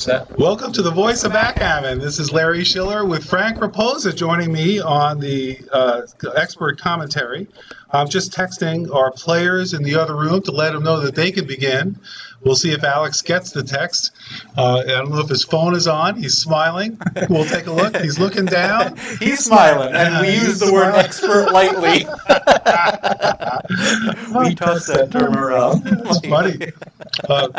that? Welcome to the Voice of Backgammon. This is Larry Shiller with Frank Raposa joining me on the expert commentary. I'm just texting our players in the other room to let them know that they can begin. We'll see if Alex gets the text. I don't know if his phone is on. He's smiling. We'll take a look. He's looking down. He's smiling, and we use the word expert lightly. We toss that term around. That's funny.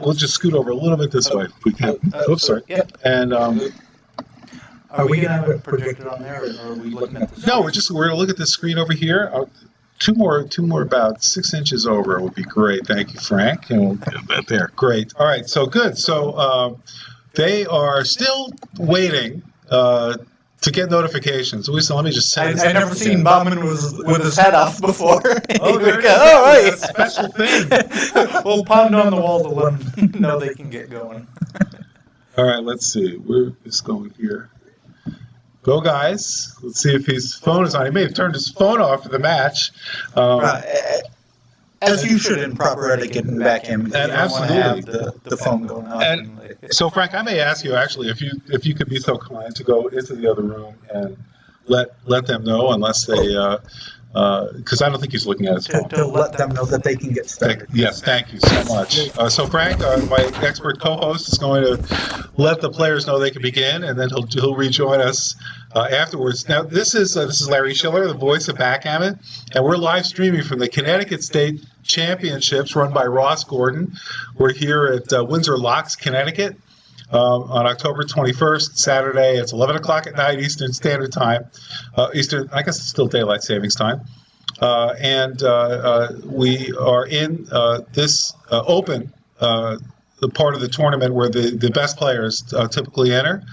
We'll just scoot over a little bit this way if we can. Oops, sorry. Yeah. And Are we going to have it projected on there, or are we looking at the no, we're going to look at the screen over here. Two more about 6 inches over would be great. Thank you, Frank. And we'll get that there. Great. All right. So good. So they are still waiting to get notifications. So let me just say. I've never seen Bahman with his head off before. Oh, there it is. All right. That's a special thing. We'll pound on the wall to let them know they can get going. All right. Let's see. Where is going here? Go, guys. Let's see if his phone is on. He may have turned his phone off for the match. As you should in proper etiquette in backgammon. And absolutely. Have the phone going on. And so, Frank, I may ask you actually if you could be so kind to go into the other room and let them know, unless they because I don't think he's looking at his phone. To let them know that they can get started. Yes, thank you so much. So, Frank, my expert co-host, is going to let the players know they can begin, and then he'll rejoin us afterwards. Now, this is Larry Shiller, the voice of Backgammon, and we're live streaming from the Connecticut State Championships run by Ross Gordon. We're here at Windsor Locks, Connecticut, on October 21st, Saturday. It's 11 o'clock at night, Eastern Standard Time. Eastern, I guess it's still daylight savings time. And we are in this open, the part of the tournament where the best players typically enter.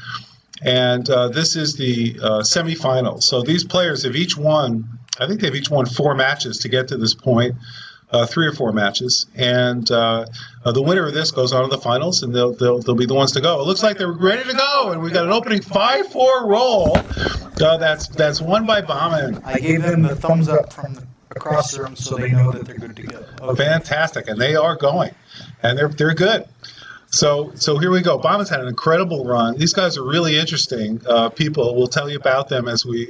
And this is the SemiFinals. So these players have each won, I think they've each won 4 matches to get to this point. 3 or 4 matches, and the winner of this goes on to the finals, and they'll be the ones to go. It looks like they're ready to go, and we got an opening 5-4 roll. That's won by Bahman. I gave them the thumbs up from across the room, so they know that they're good to go. Okay. Fantastic, and they are going, and they're good. So here we go. Bahman's had an incredible run. These guys are really interesting people. We'll tell you about them as we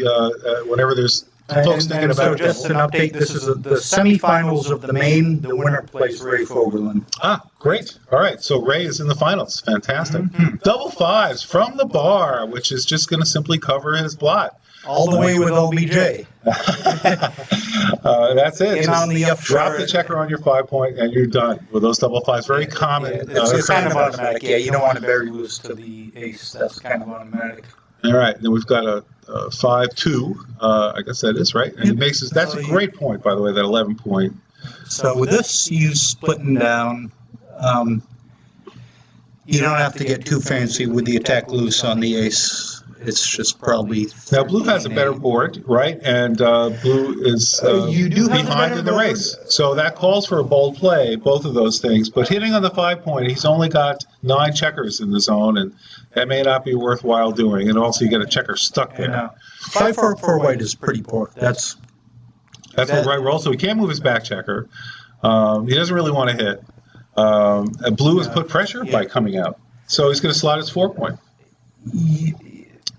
whenever there's. Folks thinking about so just an update, this is the semifinals of the main. The winner plays Ray Fogelman. Ah, great. All right, so Ray is in the finals. Fantastic. Mm-hmm. Double fives from the bar, which is just going to simply cover his blot. All the way with OBJ. That's it. And on the drop the checker on your 5-point, and you're done with those double fives. Very common. It's kind of automatic. Yeah, you don't want to bury loose to the ace. That's kind of automatic. All right, then we've got a 5-2. I guess that is right, and it makes us. That's a great point, by the way. That 11 point. So with this, you splitting down. You don't have to get too fancy with the attack loose on the ace. It's just probably now blue has a better board, right? And blue is you do behind in the race, so that calls for a bold play. Both of those things, but hitting on the 5-point, he's only got 9 checkers in the zone, and that may not be worthwhile doing. And also, you get a checker stuck there. 5-4 for white is pretty poor. That's the right roll. So he can't move his back checker. He doesn't really want to hit. And blue has put pressure by coming out, so he's going to slot his 4-point.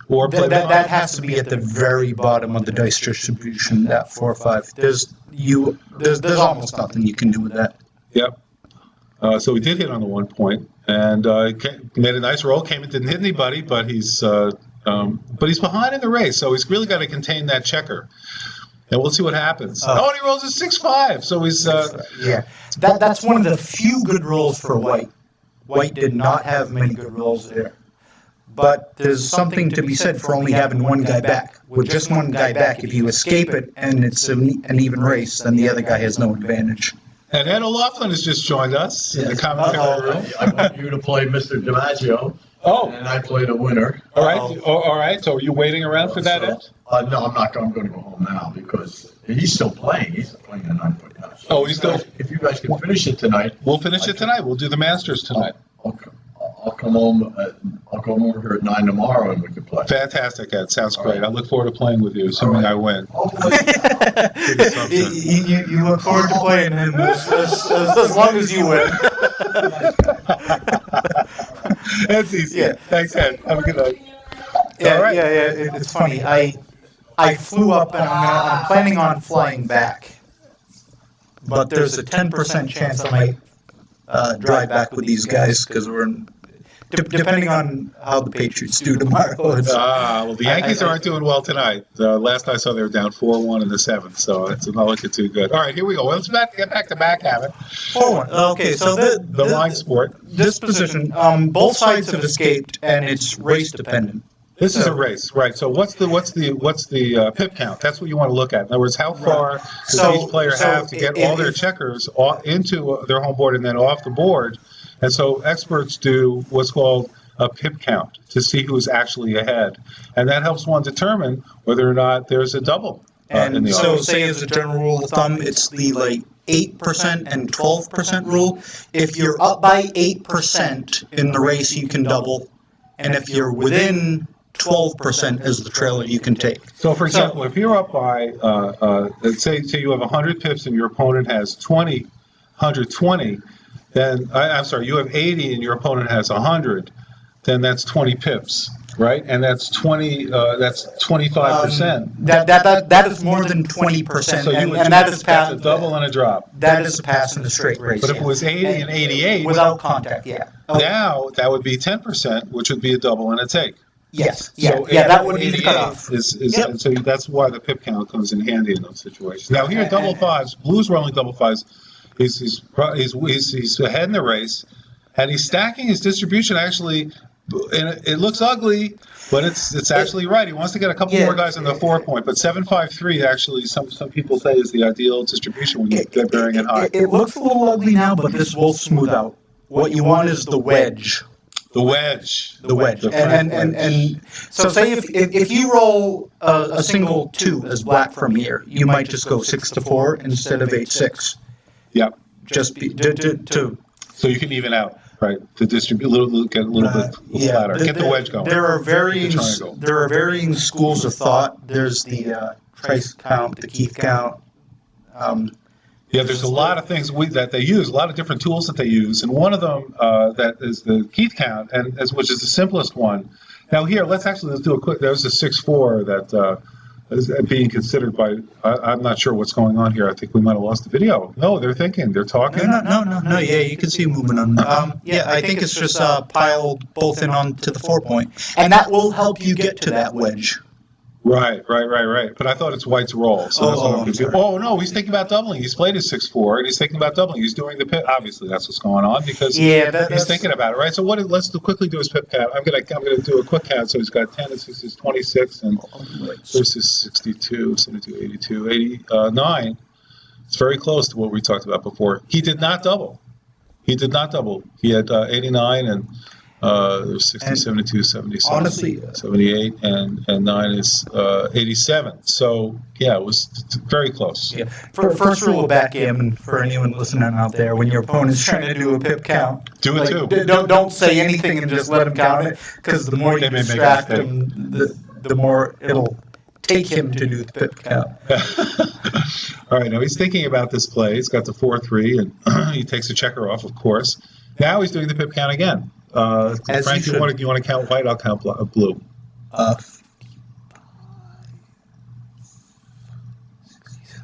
Or that has to be at the very bottom of the dice distribution. That 4-5. There's almost nothing you can do with that. Yep. So he did hit on the 1 point, and made a nice roll. Didn't hit anybody, but he's behind in the race. So he's really got to contain that checker, and we'll see what happens. And he rolls a 6-5. So he's That's one of the few good rolls for white. White did not have many good rolls there. But there's something to be said for only having one guy back. With just one guy back, if you escape it and it's an even race, then the other guy has no advantage. And Ed O'Loughlin has just joined us in the commentary room. I want you to play Mr. DiMaggio. Oh. And I play the winner. All right. All right. So are you waiting around for that, Ed? No, I'm not. I'm going to go home now because he's still playing. He's playing a 9-point now. So oh, he's still. If you guys can finish it tonight. We'll finish it tonight. We'll do the Masters tonight. I'll come home. I'll come over here at 9 tomorrow, and we can play. Fantastic, Ed. Sounds great. I look forward to playing with you, assuming I win. You look forward to playing him as long as you win. That's easy. Yeah. Thanks, Ed. Have a good night. Yeah, All right. It's funny. I flew up and I'm planning on flying back, but there's a 10% chance I might drive back with these guys because depending on how the Patriots do tomorrow. Well, the Yankees aren't doing well tonight. Last I saw, they were down 4-1 in the seventh, so it's not looking too good. All right, here we go. Let's get back to backgammon. 4-1. Okay, so The line sport. this position, both sides have escaped, and it's race dependent. This is a race, right? So what's the pip count? That's what you want to look at. In other words, how far does each player have to get all their checkers into their home board and then off the board? And so experts do what's called a pip count to see who's actually ahead, and that helps one determine whether or not there's a double. And so, say as a general rule of thumb, it's the 8% and 12% rule. If you're up by 8% in the race, you can double, and if you're within 12% as the trailer, you can take. So, for example, if you're up by, let's say you have 100 pips and your opponent has 120, then, I'm sorry, you have 80 and your opponent has 100, then that's 20 pips, right? And that's 25%. That is more than 20%, So you would and that is that's a double and a drop. That is a pass in the straight race. But if it was 80 and 88, without contact, yeah. now that would be 10%, which would be a double and a take. Yes, So that would be the cutoff. And so that's why the pip count comes in handy in those situations. Now here, double fives, Blues rolling double fives. He's ahead in the race, and he's stacking his distribution. Actually, and it looks ugly, but it's actually right. He wants to get a couple more guys on the 4-point, but 7-5-3 actually some people say is the ideal distribution when you get bearing it high. It looks a little ugly now, but this will smooth out. What you want is the wedge. The wedge. And so say if you roll a single 2 as black from here, you might just go 6-4 instead of 8-6. Yep. Just to so you can even out, right? To distribute get a little bit flatter. Get the wedge going. There are varying schools of thought. There's the Trice count, the Keith count. There's a lot of things that they use, a lot of different tools that they use, and one of them that is the Keith count, which is the simplest one. Now here, let's do a quick. There's a 6-4 that is being considered by. I'm not sure what's going on here. I think we might have lost the video. No, they're talking. No. Yeah, you can see movement on. I think it's just piled both in onto the 4-point, and that will help you get to that wedge. Right. But I thought it's White's roll. So that's what I'm confused. Oh, no, he's thinking about doubling. He's played his 6-4, and he's thinking about doubling. He's doing the pip. Obviously, that's what's going on because he's thinking about it, right? So let's quickly do his pip count. I'm gonna do a quick count. So he's got 10 and 6 is 26, and versus 62, 72, 82, 89. It's very close to what we talked about before. He did not double. He had 89 and. There's 60, 72, 77, honestly, 78, and 9 is 87. So, yeah, it was very close. Yeah. First rule of backgammon for anyone listening out there, when your opponent's trying to do a pip count, do it too. Don't say anything and just let him count it, because the more you distract him, the more it'll take him to do the pip count. All right, now he's thinking about this play. He's got the 4-3, and he takes the checker off, of course. Now he's doing the pip count again. Frank, you want to count white? I'll count blue.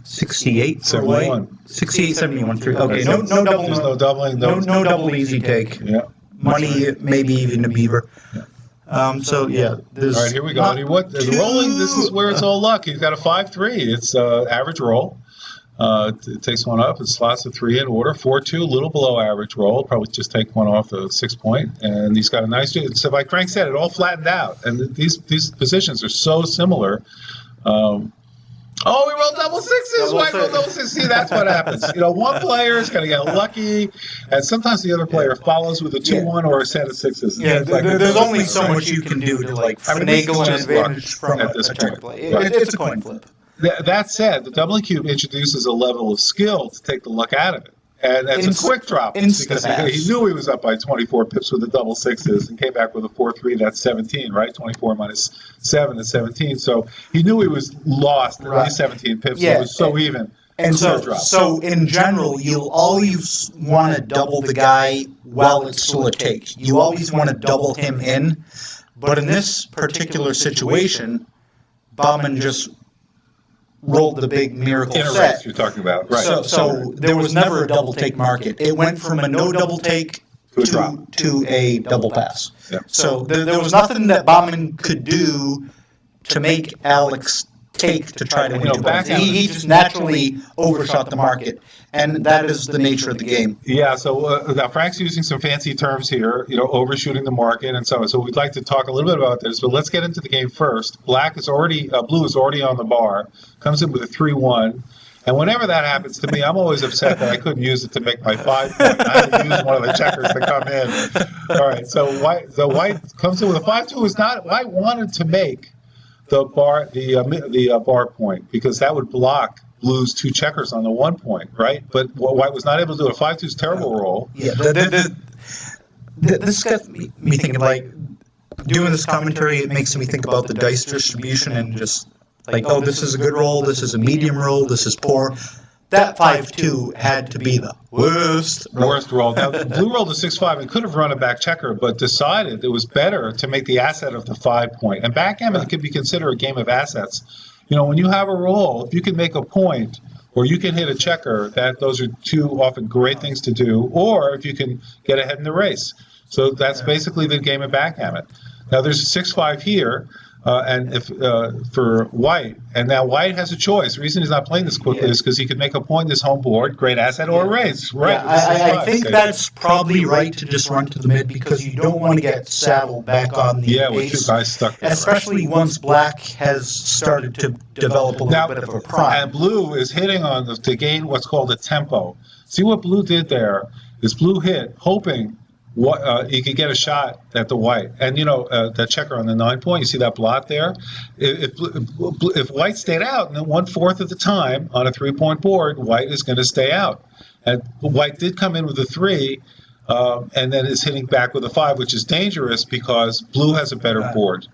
68 for 71. white. 68, 71. 3. Okay, no double. There's no doubling. No double easy take. Yeah. Money, maybe even a beaver. Yeah. So yeah. All right, here we go. The rolling. This is where it's all luck. He's got a 5-3. It's average roll. It takes one up. It slots a 3 in order. 4-2, a little below average roll. Probably just take one off the 6-point. And he's got a nice. So like Frank said, it all flattened out. And these positions are so similar. We rolled double sixes. White rolled double sixes. See, that's what happens. One player is going to get lucky, and sometimes the other player follows with a 2-1 or a set of sixes. Yeah, there's only so much you can do to finagle an advantage from a check play. It's a coin flip. That said, the doubling cube introduces a level of skill to take the luck out of it. And that's a quick drop because he knew he was up by 24 pips with the double sixes and came back with a 4-3. That's 17, right? 24 minus 7 is 17. So he knew he was lost at least 17 pips. Yeah. It was so even. And Clear drop. so in general, you'll always want to double the guy while it's still a take. You always want to double him in. But in this particular situation, Bahman just rolled the big miracle In a set. race you're talking about, right? So there was never a double take market. It went from a no double take to a double pass. Yeah. So there was nothing that Bahman could do to make Alex take to try to win. You know, 2 points. backgammon- He just naturally overshot the market, and that is the nature of the game. Yeah, so now Frank's using some fancy terms here, you know, overshooting the market and so on. So we'd like to talk a little bit about this, but let's get into the game first. Blue is already on the bar, comes in with a 3-1. And whenever that happens to me, I'm always upset that I couldn't use it to make my 5 point. I had to use one of the checkers to come in. All right, so White comes in with a 5-2. White wanted to make the bar point because that would block Blue's 2 checkers on the 1 point, right? But White was not able to do a 5-2 is terrible roll. Yeah, this got me thinking, like, doing this commentary, it makes me think about the dice distribution and just like, oh, this is a good roll, this is a medium roll, this is poor. That 5-2 had to be the worst roll. Now, Blue rolled a 6-5 and could have run a back checker, but decided it was better to make the asset of the 5 point. And backgammon can be considered a game of assets. You know, when you have a roll, if you can make a point or you can hit a checker, those are 2 often great things to do, or if you can get ahead in the race. So that's basically the game of backgammon. Now, there's a 6-5 here. And if for White, and now White has a choice. The reason he's not playing this quickly is because he could make a point in his home board, great asset, or a race. Right? Yeah, I think that's probably right to just run to the mid because you don't want to get saddled back on the with ace, 2 guys stuck there, especially once Black has started to develop a little bit of a prime. And Blue is hitting on to gain what's called a tempo. See what Blue did there is Blue hit, hoping he could get a shot at the White, and you know that checker on the 9 point. You see that blot there. If White stayed out, and then 1/4 of the time on a 3 point board, White is going to stay out. And White did come in with a 3, and then is hitting back with a 5, which is dangerous because Blue has a better board.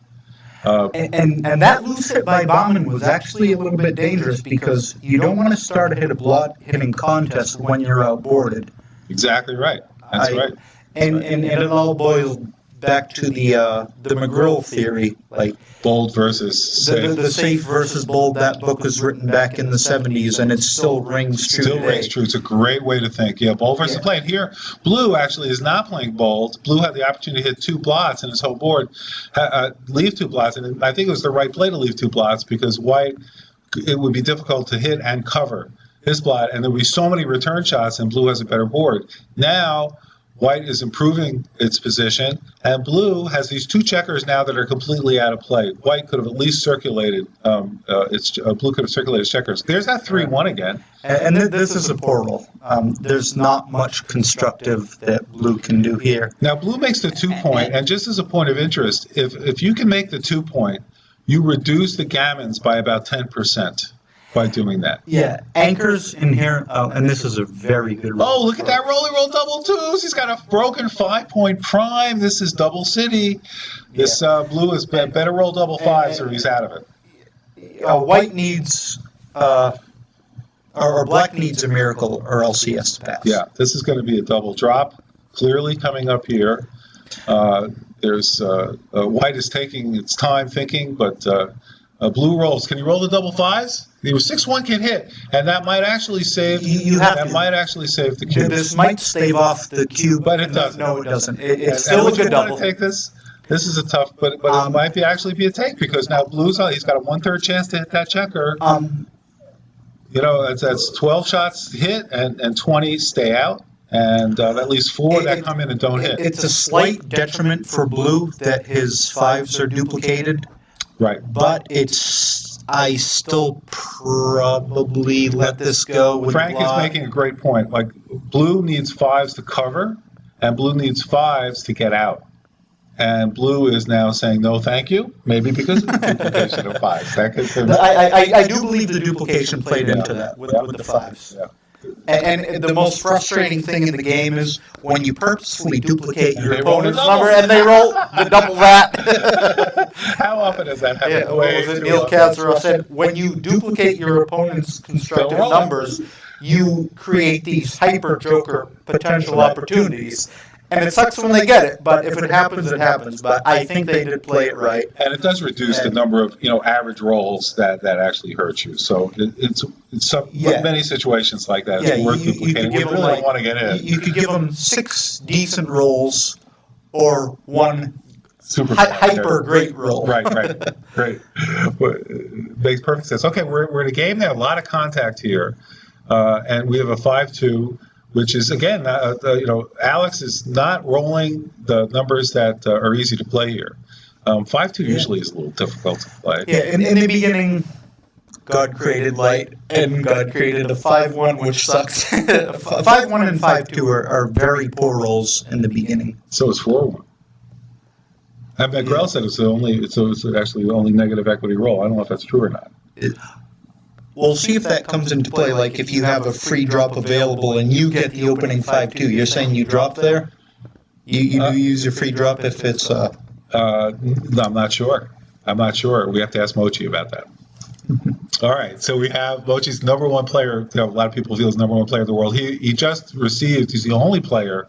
And that loose hit by Bahman was actually a little bit dangerous because you don't want to start a hit a blot hitting contest when you're outboarded. Exactly right. That's right. And it all boils back to the McGrill theory, like bold versus safe. The safe versus bold. That book was written back in the 70s, and it still rings true. Still rings true. It's a great way to think. Yeah, bold versus plain. Here, Blue actually is not playing bold. Blue had the opportunity to hit 2 blots in his whole board, leave 2 blots, and I think it was the right play to leave 2 blots because White, it would be difficult to hit and cover his blot, and there would be so many return shots, and Blue has a better board. Now, White is improving its position, and Blue has these 2 checkers now that are completely out of play. White could have at least circulated Blue could have circulated its checkers. There's that 3-1 again. And this is a poor roll. There's not much constructive that Blue can do here. Now, Blue makes the 2 point, and just as a point of interest, if you can make the 2 point, you reduce the gammons by about 10%. By doing that. Yeah, anchors in here, and this is a very good roll. Oh, look at that roll. He rolled double 2s. He's got a broken 5 point prime. This is double city. This Blue is better roll double 5s or he's out of it. White needs, or Black needs a miracle or else he has to pass. Yeah, this is going to be a double drop. Clearly coming up here. There's White is taking its time thinking, but Blue rolls. Can he roll the double 5s? He was 6-1 can hit, and that might actually save. Might actually save the cube. This might stave off the cube, but it doesn't. No, it doesn't. It's still a good double. Want to take this? This is a tough, but it might actually be a take because now Blue's he's got a 1/3 chance to hit that checker. You know, that's 12 shots hit and 20 stay out, and that leaves 4 that come in and don't hit. It's a slight detriment for Blue that his 5s are duplicated. Right. But I still probably let this go. With Frank is making a great point. Like, Blue needs 5s to cover, and Blue needs 5s to get out. And Blue is now saying, no, thank you, maybe because of the duplication of 5s. I do believe the duplication played into that with the 5s. Yeah. And the most frustrating thing in the game is when you purposefully duplicate your They roll the opponent's double. number and they roll the double that. How often does that happen? Yeah, what was it? Neil Katzeroff said, when you duplicate your opponent's constructed roll. numbers, you create these hyper joker potential opportunities. And it sucks when they get it, but if it happens, it happens. But I think they did play it right. And it does reduce the number of average rolls that actually hurt you. So it's some many situations like that. It's worth duplicating. You really don't want to get in. You could give them 6 decent rolls or 1 Super hyper great roll. Right. Great. Makes perfect sense. Okay, we're in a game now. A lot of contact here, and we have a 5-2. Which is, again, Alex is not rolling the numbers that are easy to play here. 5-2 usually is a little difficult to play. Yeah, in the beginning, God created light, and God created a 5-1, which sucks. 5-1 and 5-2 are very poor rolls in the beginning. So is 4-1. And Grell said it's actually the only negative equity roll. I don't know if that's true or not. We'll see if that comes into play. Like if you have a free drop available and you get the opening 5-2, you're saying you drop there? You do use your free drop if it's... No, I'm not sure. We have to ask Mochi about that. All right, so we have Mochi's number one player. A lot of people feel he's number one player in the world. He just received, he's the only player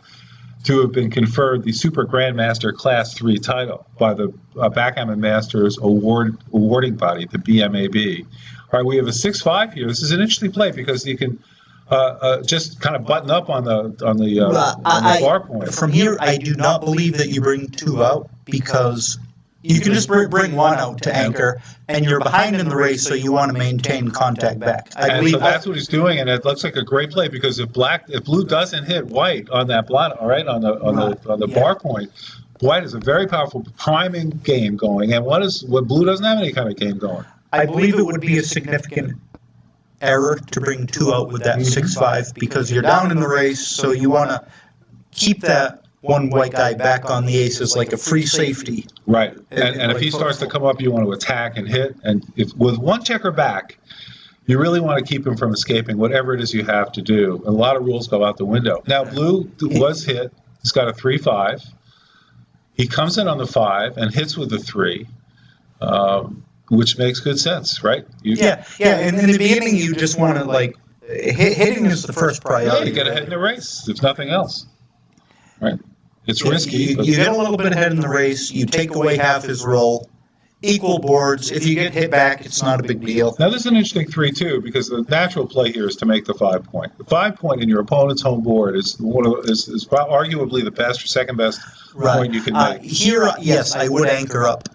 to have been conferred the Super Grandmaster Class 3 title by the Backgammon Masters awarding body, the BMAB. All right, we have a 6-5 here. This is an interesting play because you can just kind of button up on the bar point. From here, I do not believe that you bring 2 out because you can just bring 1 out to anchor, and you're behind in the race, so you want to maintain contact back. So that's what he's doing, and it looks like a great play because if blue doesn't hit white on that blot, all right, on the bar point, white is a very powerful priming game going, and what blue doesn't have any kind of game going. I believe it would be a significant error to bring 2 out with that 6-5 because you're down in the race, so you want to keep that one white guy back on the aces like a free safety. Right, and if he starts to come up, you want to attack and hit, and if with 1 checker back, you really want to keep him from escaping whatever it is you have to do. A lot of rules go out the window. Now, blue was hit. He's got a 3-5. He comes in on the 5 and hits with the 3. Which makes good sense, right? Yeah. In the beginning, you just want to, hitting is the first priority. Yeah, you get ahead in the race, if nothing else. Right? It's risky. You get a little bit ahead in the race, you take away half his roll, equal boards. If you get hit back, it's not a big deal. Now, this is an interesting 3-2 because the natural play here is to make the 5-point. The 5-point in your opponent's home board is arguably the best or second best point you can make. Here, yes, I would anchor up.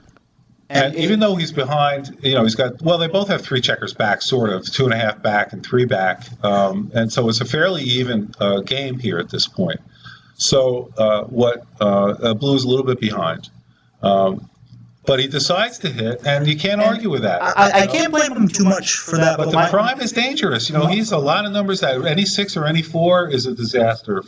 And even though he's behind, he's got, they both have 3 checkers back, sort of, 2.5 back and 3 back. And so it's a fairly even game here at this point. So Blue's a little bit behind. But he decides to hit, and you can't argue with that. I can't blame him too much for that. But the prime is dangerous. He's a lot of numbers that any 6 or any 4 is a disaster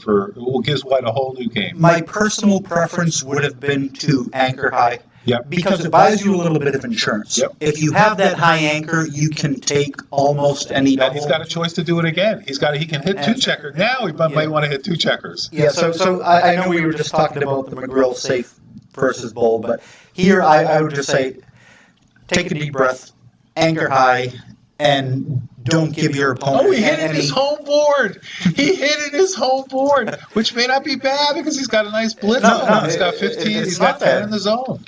gives white a whole new game. My personal preference would have been to anchor high. Yep. Because it buys you a little bit of insurance. Yep. If you have that high anchor, you can take almost any double. And he's got a choice to do it again. He can hit 2 checkers. Now he might want to hit 2 checkers. Yeah, so I know we were just talking about the McGrill safe versus bold, but here I would just say take a deep breath, anchor high, and don't give your opponent he hit in his home board. He hit in his home board, which may not be bad because he's got a nice blitz. No, he's got 15. He's got 10 in the zone.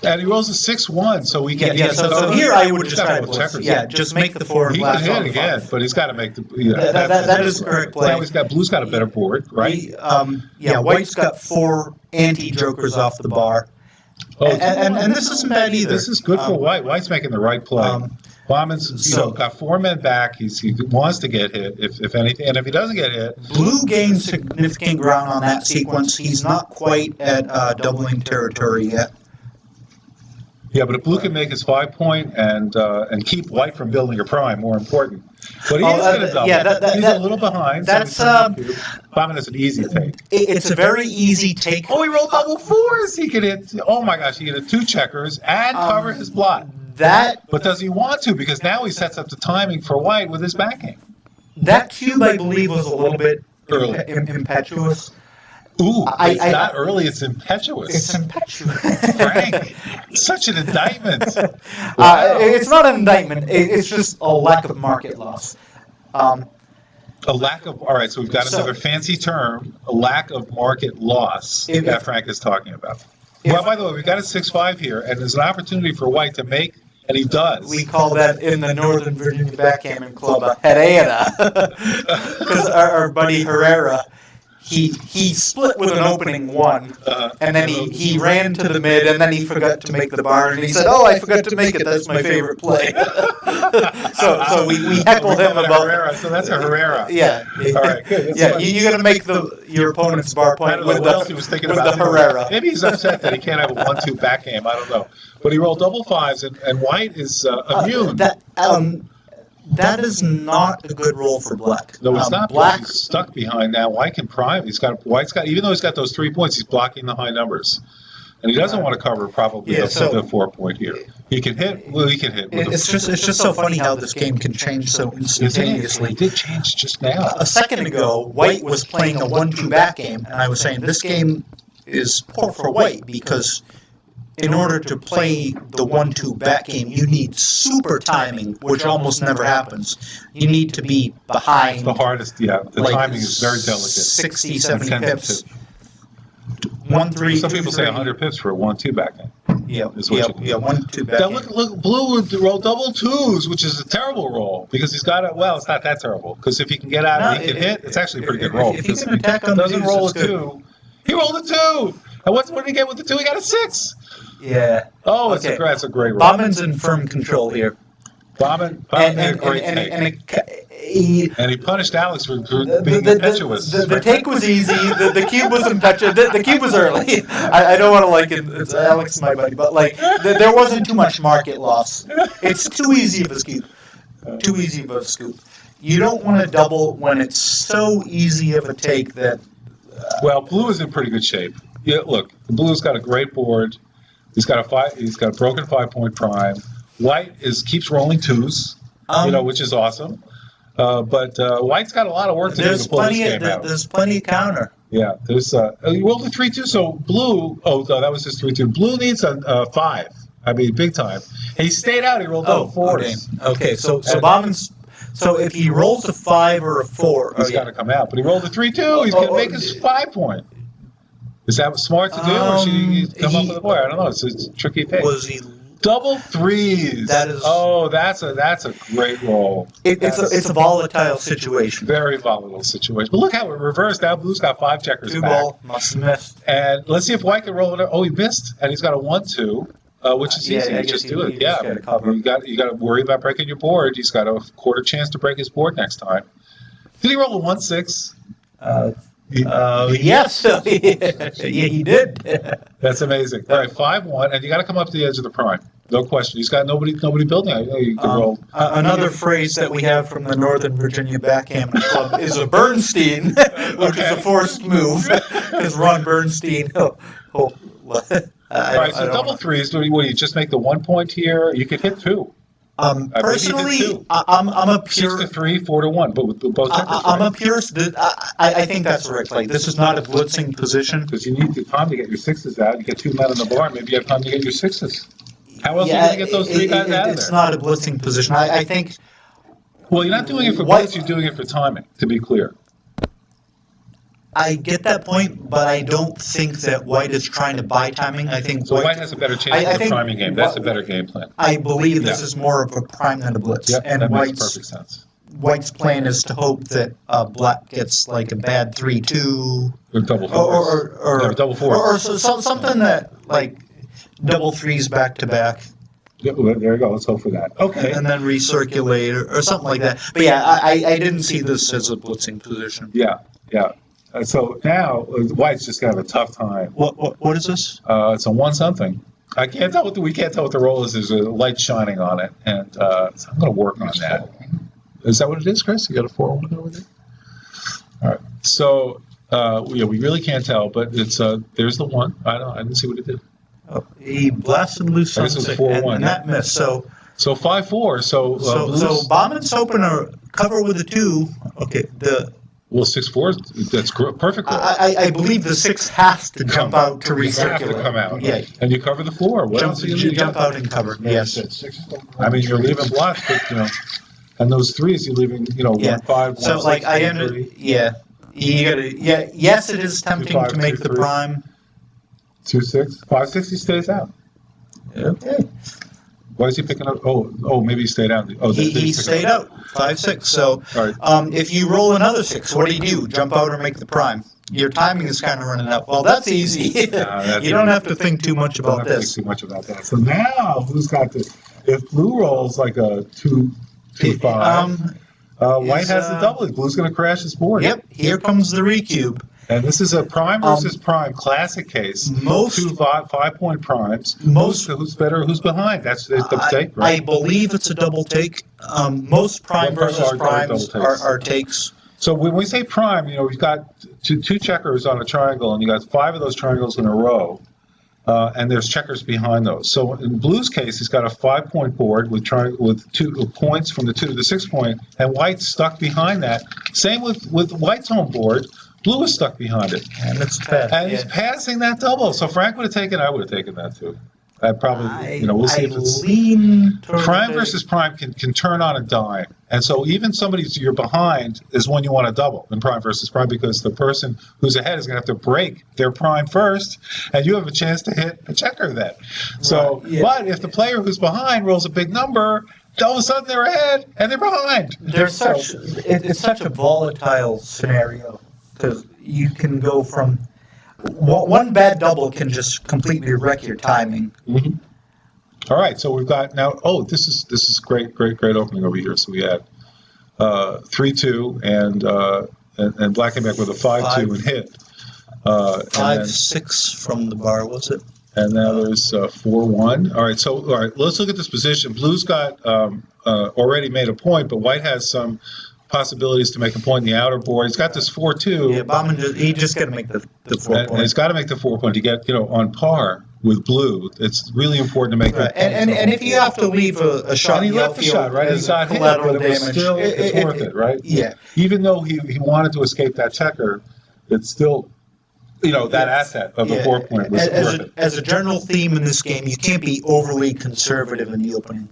And he rolls a 6-1, so we can. So here I would just try to blitz. Yeah, just make the 4 and blast on the 5. He can hit again, but he's got to make the. That is the correct play. Now Blue's got a better board, right? White's got 4 anti-jokers off the bar. And this isn't bad either. This is good for White. White's making the right play. Bahman's got 4 men back. He wants to get hit, if anything. And if he doesn't get hit... Blue gains significant ground on that sequence. He's not quite at doubling territory yet. Yeah, but if Blue can make his 5-point and keep White from building a prime, more important. But he is going to double. He's a little behind. That's Bahman is an easy take. It's a very easy take. He rolled double 4s. He could hit. Oh my gosh, he could hit 2 checkers and cover his blot. That But does he want to? Because now he sets up the timing for white with his back game. that cube, I believe, was a little bit Early. impetuous. Ooh, it's I- not early, it's impetuous. It's impetuous. Frank, such an indictment. It's not an indictment. It's just a lack of market loss. A lack of, all right, so we've got So- another fancy term, a lack of market loss If- that Frank is talking about. Well, by the way, we've got a 6-5 here, and there's an opportunity for white to make, and he does. We call that in the Northern Virginia Backgammon Club a Herrera. Because our buddy Herrera, he split with an opening 1, and then he ran to the mid, and then he forgot to make the barn, and he said, "Oh, I forgot to make it. That's my favorite play." so we heckled him about Herrera, so that's a Herrera. Yeah. All right, good. That's Yeah, fine. you got to make your opponent's bar I point don't know with what the, else he was thinking with about. the Herrera. Maybe he's upset that he can't have a 1-2 back game. I don't know. But he rolled double 5s, and white is immune. That is not a good roll for black. No, it's not. Black. He's stuck behind now. White can prime. White's got, even though he's got those 3 points, he's blocking the high numbers. And he doesn't want to cover probably Yeah, the so- 4 point here. He can hit. Well, he can hit. With It's just so funny how this game can change so instantaneously. It did change just now. A second ago, White was playing a 1-2 back game, and I was saying this game is poor for White because in order to play the 1-2 back game, you need super timing, which almost never happens. You need to be behind The hardest, yeah. The like timing is very delicate. 60, 70 10 pips. 1-3. Some people say 100 pips for a 1-2 back end. Yeah, is what you- 1-2 back Now game. look, Blue would roll double 2s, which is a terrible roll because he's got it. Well, it's not that terrible because if he can get out and he can hit, it's actually a pretty good roll. If he can attack on the doesn't twos, roll a it's good. 2. He rolled a 2. And what did he get with the 2? He got a 6. Yeah. Oh, Okay. that's a great roll. Bahman's in firm control here. Bahman And, had a great take. And he punished Alex for being impetuous. The take was easy. The cube was impetuous. The cube was early. I don't want to like it. It's Alex, my buddy, but like there wasn't too much market loss. It's too easy of a scoop. Too easy of a scoop. You don't want to double when it's so easy of a take that. Well, Blue is in pretty good shape. Yeah, look, Blue's got a great board. He's got a broken 5-point prime. White keeps rolling 2s, which is awesome. But White's got a lot of work to do to pull this game out. There's plenty of counter. Yeah, there's he rolled a 3-2, so Blue. Oh, no, that was his 3-2. Blue needs a 5. I mean, big time. And he stayed out. He rolled double 4s. Okay. So Bahman's. So if he rolls a 5 or a 4, He's got to come out. But he rolled a 3-2. He's going to make his 5-point. Is that smart to do, or should he come up with a boy? I don't know. It's a tricky pick. Was he? Double 3s. That is. Oh, that's a great roll. It's a volatile situation. Very volatile situation. But look how it reversed. Now Blue's got 5 checkers 2 back. ball must have missed. And let's see if White can roll it. Oh, he missed, and he's got a 1-2, which is easy. I Just guess do he it. Yeah, just gotta cover. you got to worry about breaking your board. He's got a quarter chance to break his board next time. Did he roll a 1-6? Yes, he did. That's amazing. All right, 5-1, and you got to come up to the edge of the prime. No question. He's got nobody building. You can roll. Another phrase that we have from the Northern Virginia Backgammon Club is a Bernstein, which is a forced move, because Ron Bernstein. All right, so double 3s. What do you just make the 1 point here? You could hit 2. Personally, I'm a pure. 6-3, 4-1, but with both checkers. I'm a purist. I think that's the right play. This is not a blitzing position. Because you need the time to get your 6s out. You get 2 men in the bar. Maybe you have time to get your 6s. How else are you going to get those 3 guys out of It's there? not a blitzing position. I think. Well, you're not doing it for blitz. You're doing it for timing. To be clear. I get that point, but I don't think that White is trying to buy timing. I think So White has a better chance of the priming game. That's a better game plan. I believe this is more of a prime than a blitz. Yep, and that makes perfect sense. White's plan is to hope that Black gets like a bad 3-2 Or double 4s. or double 4s. or something that like double 3s back to back. Yeah, well, there you go. Let's hope for that. Okay. And then recirculate or something like that. But yeah, I didn't see this as a blitzing position. Yeah. So now White's just gonna have a tough time. What is this? It's a 1-something. I can't tell we can't tell what the roll is. There's a light shining on it, and so I'm gonna work on that. Is that what it is, Chris? You got a 4-1 over there. All right. So we really can't tell, but it's there's the 1. I didn't see what it did. He blasted loose I guess it was something, 4-1, and yeah. that missed. So 5-4. So Blues, Bahman's hoping to cover with a 2. Okay, well, 6-4. That's perfect. I believe the 6 has to jump out to You have to recirculate. come out. Yeah. And you cover the 4. What else do you need? Jump out and cover. Yes. I mean, you're leaving blocks, but and those 3s you're leaving, Yeah. 1-5, 1-6, So like I 1-3. you gotta, yes, it is tempting 2-5, to make the 2-3. prime. 2-6, 5-6. He stays out. Okay. Why is he picking up? Oh, maybe he stayed out. Oh, He stayed out 5-6. So All right. if you roll another 6, what do? Jump out or make the prime? Your timing is kind of running out. Well, that's easy. That's You don't have to think too much about Don't have to this. think too much about that. So now, who's got this? If Blue rolls like a 2-5, White has the double. Blue's going to crash his board. Yep. Here comes the recube. And this is a prime versus prime classic case. Most- 2 5-point primes. Most- Who's better? Who's behind? That's the I take, right? believe it's a double take. Most prime What versus are primes double takes? are takes. So when we say prime, we've got two checkers on a triangle, and you got 5 of those triangles in a row, and there's checkers behind those. So in Blue's case, he's got a 5-point board with 2 points from the 2 to the 6 point, and White's stuck behind that. Same with White's home board. Blue is stuck behind it, And it's bad. and he's passing that double. So Frank would have taken. I would have taken that too. I probably, we'll see if it's. lean towards Prime the- versus prime can turn on a dime. And so even somebody you're behind is when you want to double in prime versus prime, because the person who's ahead is going to have to break their prime first, and you have a chance to hit a checker then. So, Right, yeah. but if the player who's behind rolls a big number, all of a sudden they're ahead and they're behind. There's it's such a volatile scenario because you can go from one bad double can just completely wreck your timing. Mhm. All right, so we've got now. Oh, this is great opening over here. So we had 3-2 and Black and Back with a 5-2 and hit. And 5-6 from the bar, was it? And now there's 4-1. All right, let's look at this position. Blue's got already made a point, but White has some possibilities to make a point in the outer board. He's got this 4-2. Yeah, Bahman he just got to make the 4 And he's points. got to make the 4 point to get on par with Blue. It's really important to make Right. that. And if you have to leave a shot, And he in the left the outfield shot, right? He as got hit, collateral but it was damage, still it's worth it, right? Yeah. Even though he wanted to escape that checker, it's still, that asset of the 4 point was worth it. As a general theme in this game, you can't be overly conservative in the opening.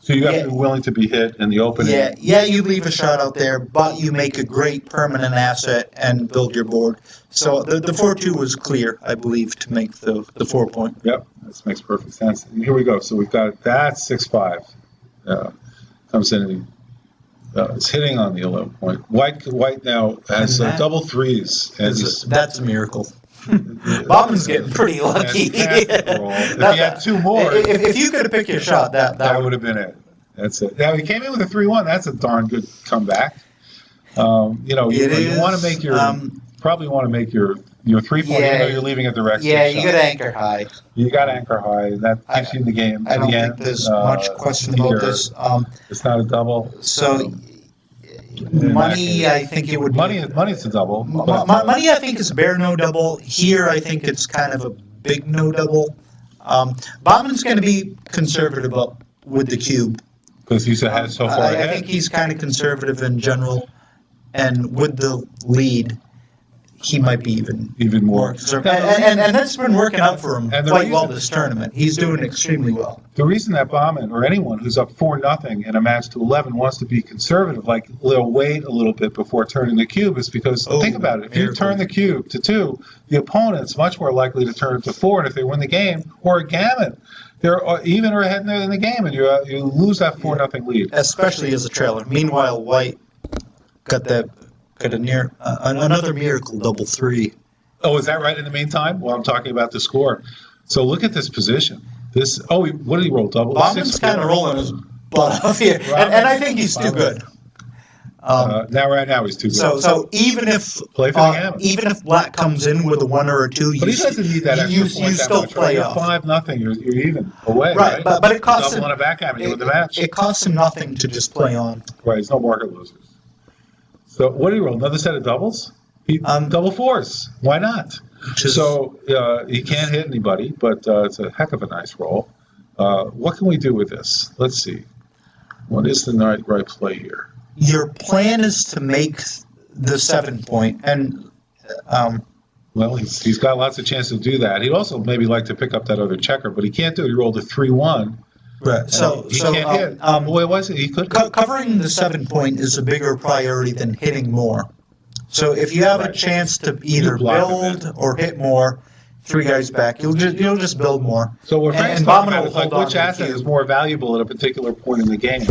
So you have to be willing to be hit in the opening. Yeah, you leave a shot out there, but you make a great permanent asset and build your board. So the 4-2 was clear, I believe, to make the 4 point. Yep, this makes perfect sense. And here we go. So we've got that 6-5 comes in. And, it's hitting on the 11 point. White now has And that- double 3s, and That's a miracle. Bahman's getting pretty lucky. fantastic roll. If he had 2 more, If you could have picked your shot, that that would have been it. That's it. Now he came in with a 3-1. That's a darn good comeback. You want to make your probably want to make your 3 point. Yeah. You're leaving at the rec. Yeah, you shot. got to anchor high. You got to anchor high. That keeps you in the game. I to don't the think end. there's much question about here. this. It's not a double. So money, I think it would be. Money's a double. Money, I think, is a bare no double. Here, I think it's kind of a big no double. Bahman's going to be conservative up with the cube. Because he's ahead so far I ahead. think he's kind of conservative in general, and with the lead, he might be even more conservative. And that's been working out for him And the quite well reason- this tournament. He's doing extremely well. The reason that Bahman or anyone who's up 4-0 in a match to 11 wants to be conservative, like they'll wait a little bit before turning the cube, is because think about it. If you turn the cube to 2, the opponent's much more likely to turn it to 4, and if they win the game, or a gammon, they're even or ahead in the game, and you lose that 4-0 lead. Especially as a trailer. Meanwhile, White got another miracle double 3. Oh, is that right? In the meantime, while I'm talking about the score, so look at this position. What did he roll? Double. Bahman's kind of rolling his butt off here, and I think he's too good. Right now he's too good. So even if Play for the gammon. even if Black comes in with a 1 or a 2, But he doesn't need that extra you point that still much, play right? off. You're 5-0. You're even away, Right, but it costs double him. on a backgammon. You win the match. It costs him nothing to just play on. Right, it's no market losers. So what did he roll? Another set of doubles? Double 4s. Why not? So he can't hit anybody, but it's a heck of a nice roll. What can we do with this? Let's see. What is the right play here? Your plan is to make the 7 point, and well, he's got lots of chance to do that. He'd also maybe like to pick up that other checker, but he can't do it. He rolled a 3-1. right. So He can't hit. Boy, was it? He could. Covering the 7 point is a bigger priority than hitting more. So if you have a chance to either build or hit more, 3 guys back, you'll just build more. So what Frank's And talking Bahman about will is like hold on which to the asset cube. is more valuable at a particular point in the game,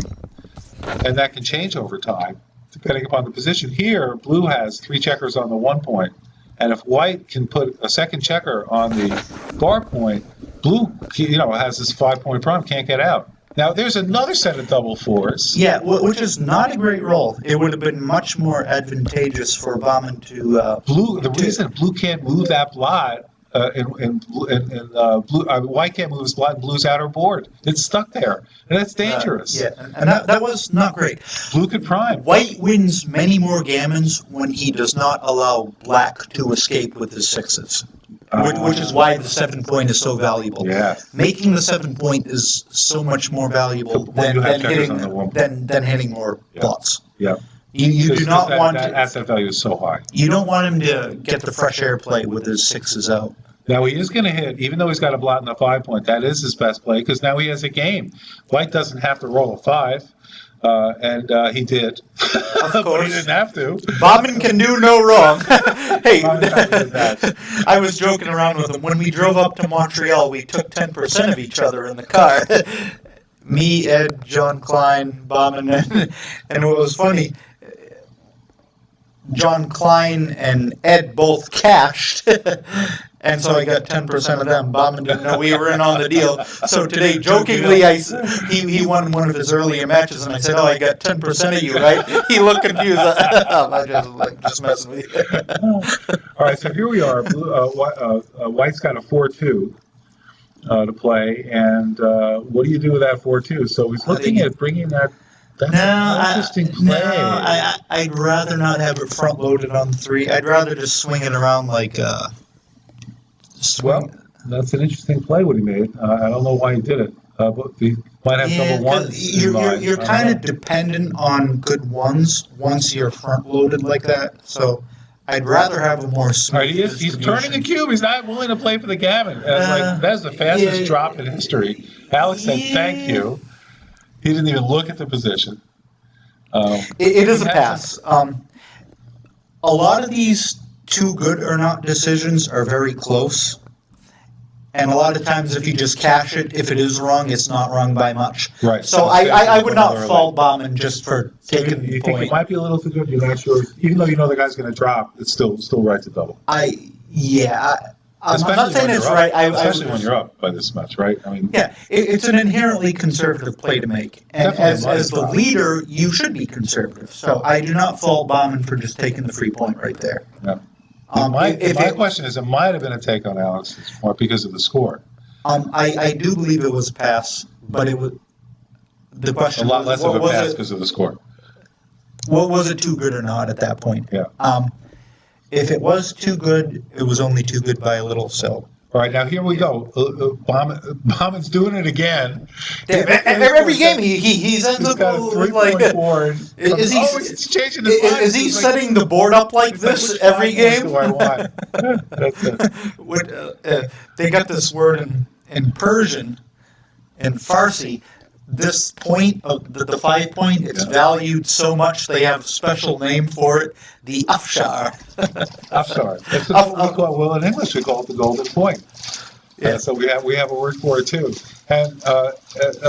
and that can change over time depending upon the position. Here, blue has 3 checkers on the 1 point, and if white can put a second checker on the bar point, blue has this 5-point problem, can't get out. Now there's another set of double 4s. Yeah, which is not a great roll. It would have been much more advantageous for Bahman to Blue. The reason blue can't move that blot. White can't move his blot in blue's outer board. It's stuck there, and that's dangerous. yeah, and that was not great. Blue could prime. White wins many more gammons when he does not allow black to escape with his 6s, which is why the 7 point is so valuable. Yeah. Making the 7 point is so much more valuable When you have checkers on the 1 point. than hitting more blots. Yeah. You do not want that asset value is so high. you don't want him to get the fresh air play with his 6s out. Now he is going to hit, even though he's got a blot in the 5 point. That is his best play because now he has a game. White doesn't have to roll a 5, and he did. Of But course. he didn't have to. Bahman can do no wrong. Hey, Bahman did that. I was joking around with him. When we drove up to Montreal, we took 10% of each other in the car. Me, Ed, John Klein, Bahman, and what was funny, John Klein and Ed both cashed. And so I got 10% of them. Bahman didn't know we were in on the deal. So today, jokingly, he won one of his earlier matches, and I said, "Oh, I got 10% of you, right?" He looked confused. I'm just messing with you. All right, so here we are. White's got a 4-2 to play, and what do you do with that 4-2? So he's looking at bringing that. That's an interesting play. I'd rather not have it front loaded on 3. I'd rather just swing it around like. Well, that's an interesting play what he made. I don't know why he did it, but he might have double ones. You're kind of dependent on good ones once you're front loaded like that. So I'd rather have a more smooth. All right, he's turning a cube. He's not willing to play for the gammon. And it's like that's the fastest drop in history. Alex said, "Thank you." He didn't even look at the position. It is a pass. A lot of these too good or not decisions are very close. And a lot of times if you just cash it, if it is wrong, it's not wrong by much. Right. So I would not fault Bahman just for taking the You think point. it might be a little too good? You're not sure. Even though you know the guy's going to drop, it's still right to double. I'm Especially not saying when it's you're right. up. Especially when you're up by this much, right? I mean, Yeah, it's an inherently conservative play to make. And Definitely as the leader, you should be conservative. So I do not fault Bahman for just taking the free point right there. yeah. My My question is, it might have been a take on Alex more because of the score. I do believe it was a pass, but it was the A question. lot less of a was pass it- because of the score. What was it too good or not at that point? Yeah. If it was too good, it was only too good by a little. So All right, now here we go. Bahman's doing it again. every game he ends He's up got a like. 3-point board. Is he- he's changing his mind. Is he He's like, setting the board up like it's like, this which every 5 points game? do I want? That's it. They got this word in Persian, in Farsi. This point of the 5 point, it's valued so much they have a special name for it, the afshar. I'm sorry. That's what we call, well, in English we call it the golden point. Yeah. So we have a word for it too. And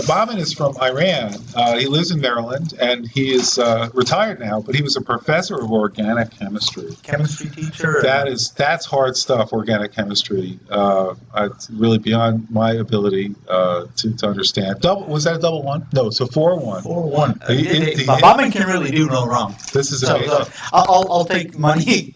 Bahman is from Iran. He lives in Maryland, and he is retired now. But he was a professor of organic chemistry. Chemistry teacher. That's hard stuff. Organic chemistry. It's really beyond my ability to understand. Was that a double one? No. So 4-1. 4-1. Bahman can really do no wrong. This is So amazing. I'll take money.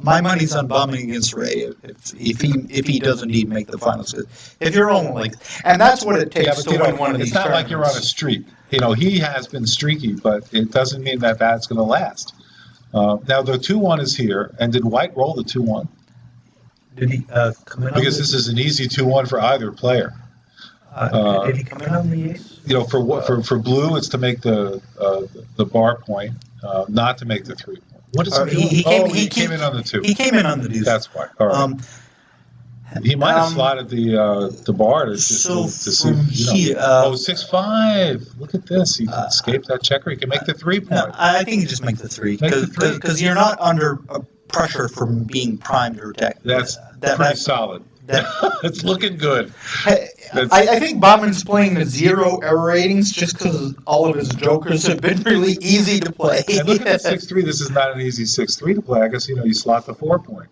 My money's on Bahman against Ray if he does indeed make the finals. If you're only, and that's what it takes to win one of these it's not like you're on a streak. He has been streaky, but it doesn't mean that that's going to last. Now the 2-1 is here, and did White roll the 2-1? Did he come in? because this is an easy 2-1 for either player. Did he come in on the ace? You know, for blue, it's to make the bar point, not to make the 3 point. What is he doing? He came in on the 2. He came in on the deuce. That's why. All right. He might have slotted the bar to see. He, 6-5. Look at this. He can escape that checker. He can make the 3 point. No, I think you just make the 3 because you're not under pressure from being primed or attacked. That's pretty solid. It's looking good. I think Bahman's playing the 0 error ratings just because all of his jokers have been really easy to play. And look at the 6-3. This is not an easy 6-3 to play. I guess you slot the 4 point.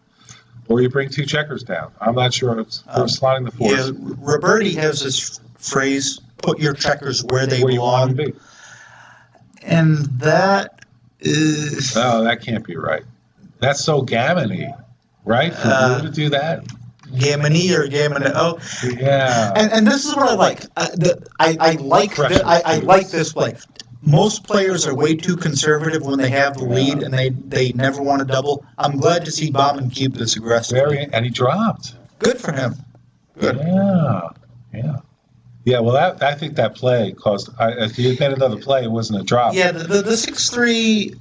Or you bring 2 checkers down. I'm not sure if we're slotting the 4s. Yeah, Roberti has this phrase, put your checkers where they belong. You want them to be. And that is... No, that can't be right. That's so gammon-y, right? For blue to do that? Gammon-y or gammon-y. Oh. Yeah. And this is what I like. I like this play. Most players are way too conservative when they have the lead, and they never want to double. I'm glad to see Bahman keep this aggressive. And he dropped. Good for him. Good. Yeah, well, I think that play caused... if he had made another play, it wasn't a drop. Yeah, the 6-3...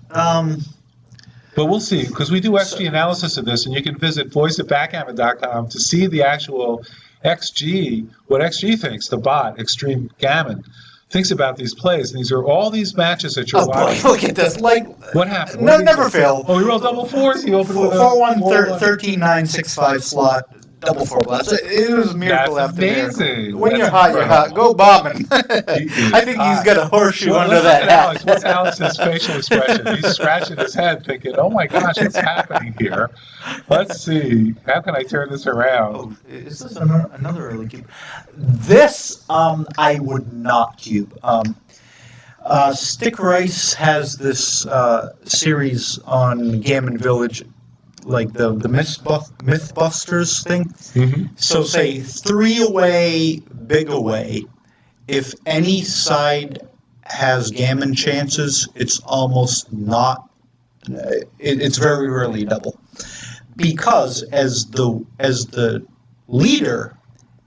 But we'll see, because we do XG analysis of this, and you can visit voice@backgammon.com to see the actual XG, what XG thinks, the bot, Extreme Gammon, thinks about these plays. And these are all these matches that you're watching. Boy, look at this. What happened? No, never fail. Oh, he rolled double 4s. He opened with 4-1, 13-9, 6-5 slot. Double 4 blast. It was a miracle after amazing. When you're hot, you're hot. Go Bahman. I think he's got a horseshoe under that hat. What's Alex's facial expression? He's scratching his head thinking, oh my gosh, what's happening here? Let's see. How can I turn this around? Oh, is this another early cube? This, I would not cube. Stick Rice has this series on Gammon Village, like the Mythbusters thing. Mm-hmm. So say 3 away, big away. If any side has gammon chances, it's almost not. It's very rarely double, because as the leader,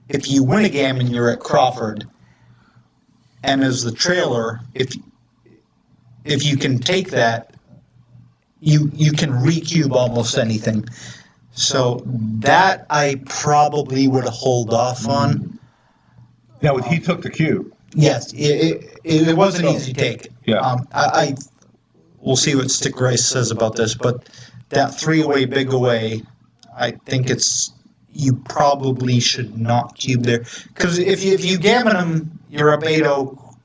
if you win a gammon, you're at Crawford, and as the trailer, if you can take that, you can recube almost anything. So that I probably would hold off on. Now, he took the cube. Yes, it was an easy take. Yeah. We'll see what Stick Rice says about this, but that 3 away, big away, I think you probably should not cube there. Because if you gammon him, you're up 8-0.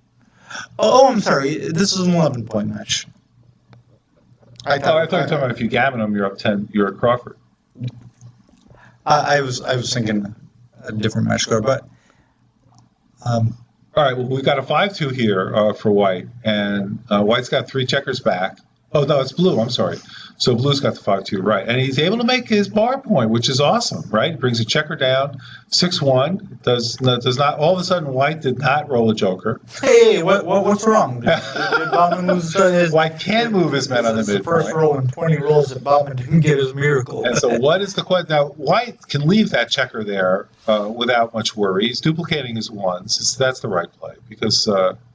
Oh, I'm sorry, this is an 11-point match. I thought you were talking about if you gammon him, you're up 10, you're at Crawford. I was thinking a different match score, but... All right, well, we've got a 5-2 here for White, and White's got 3 checkers back. Oh, no, it's Blue, I'm sorry. So Blue's got the 5-2, right. And he's able to make his bar point, which is awesome, right? He brings a checker down, 6-1. Does not, all of a sudden, White did not roll a joker. Hey, what's wrong? Did Bahman lose his... White can move his men on the midpoint. The first roll in 20 rolls that Bahman didn't get his miracle. And so what is the question? Now, White can leave that checker there without much worry. He's duplicating his 1s. That's the right play, because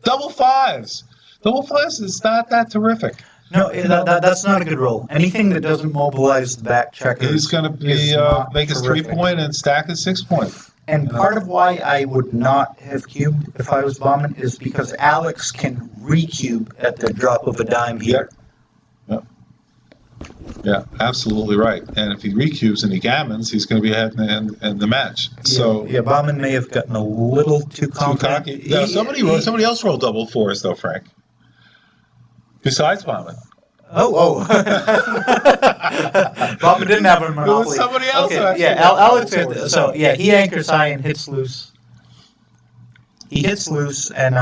double 5s. Double 5s is not that terrific. No, that's not a good roll. Anything that doesn't mobilize the back checker. He's going to be make his 3-point and stack his 6-point. And part of why I would not have cubed if I was Bahman is because Alex can recube at the drop of a dime here. Yep. Yeah, absolutely right. And if he recubes and he gammons, he's going to be ahead in the match. So yeah, Bahman may have gotten a little too confident. Yeah, somebody else rolled double 4s though, Frank. Besides Bahman. Oh. Bahman didn't have a monopoly. It was somebody else. Okay, yeah, Alex had, so yeah, he anchors high and hits loose. He hits loose and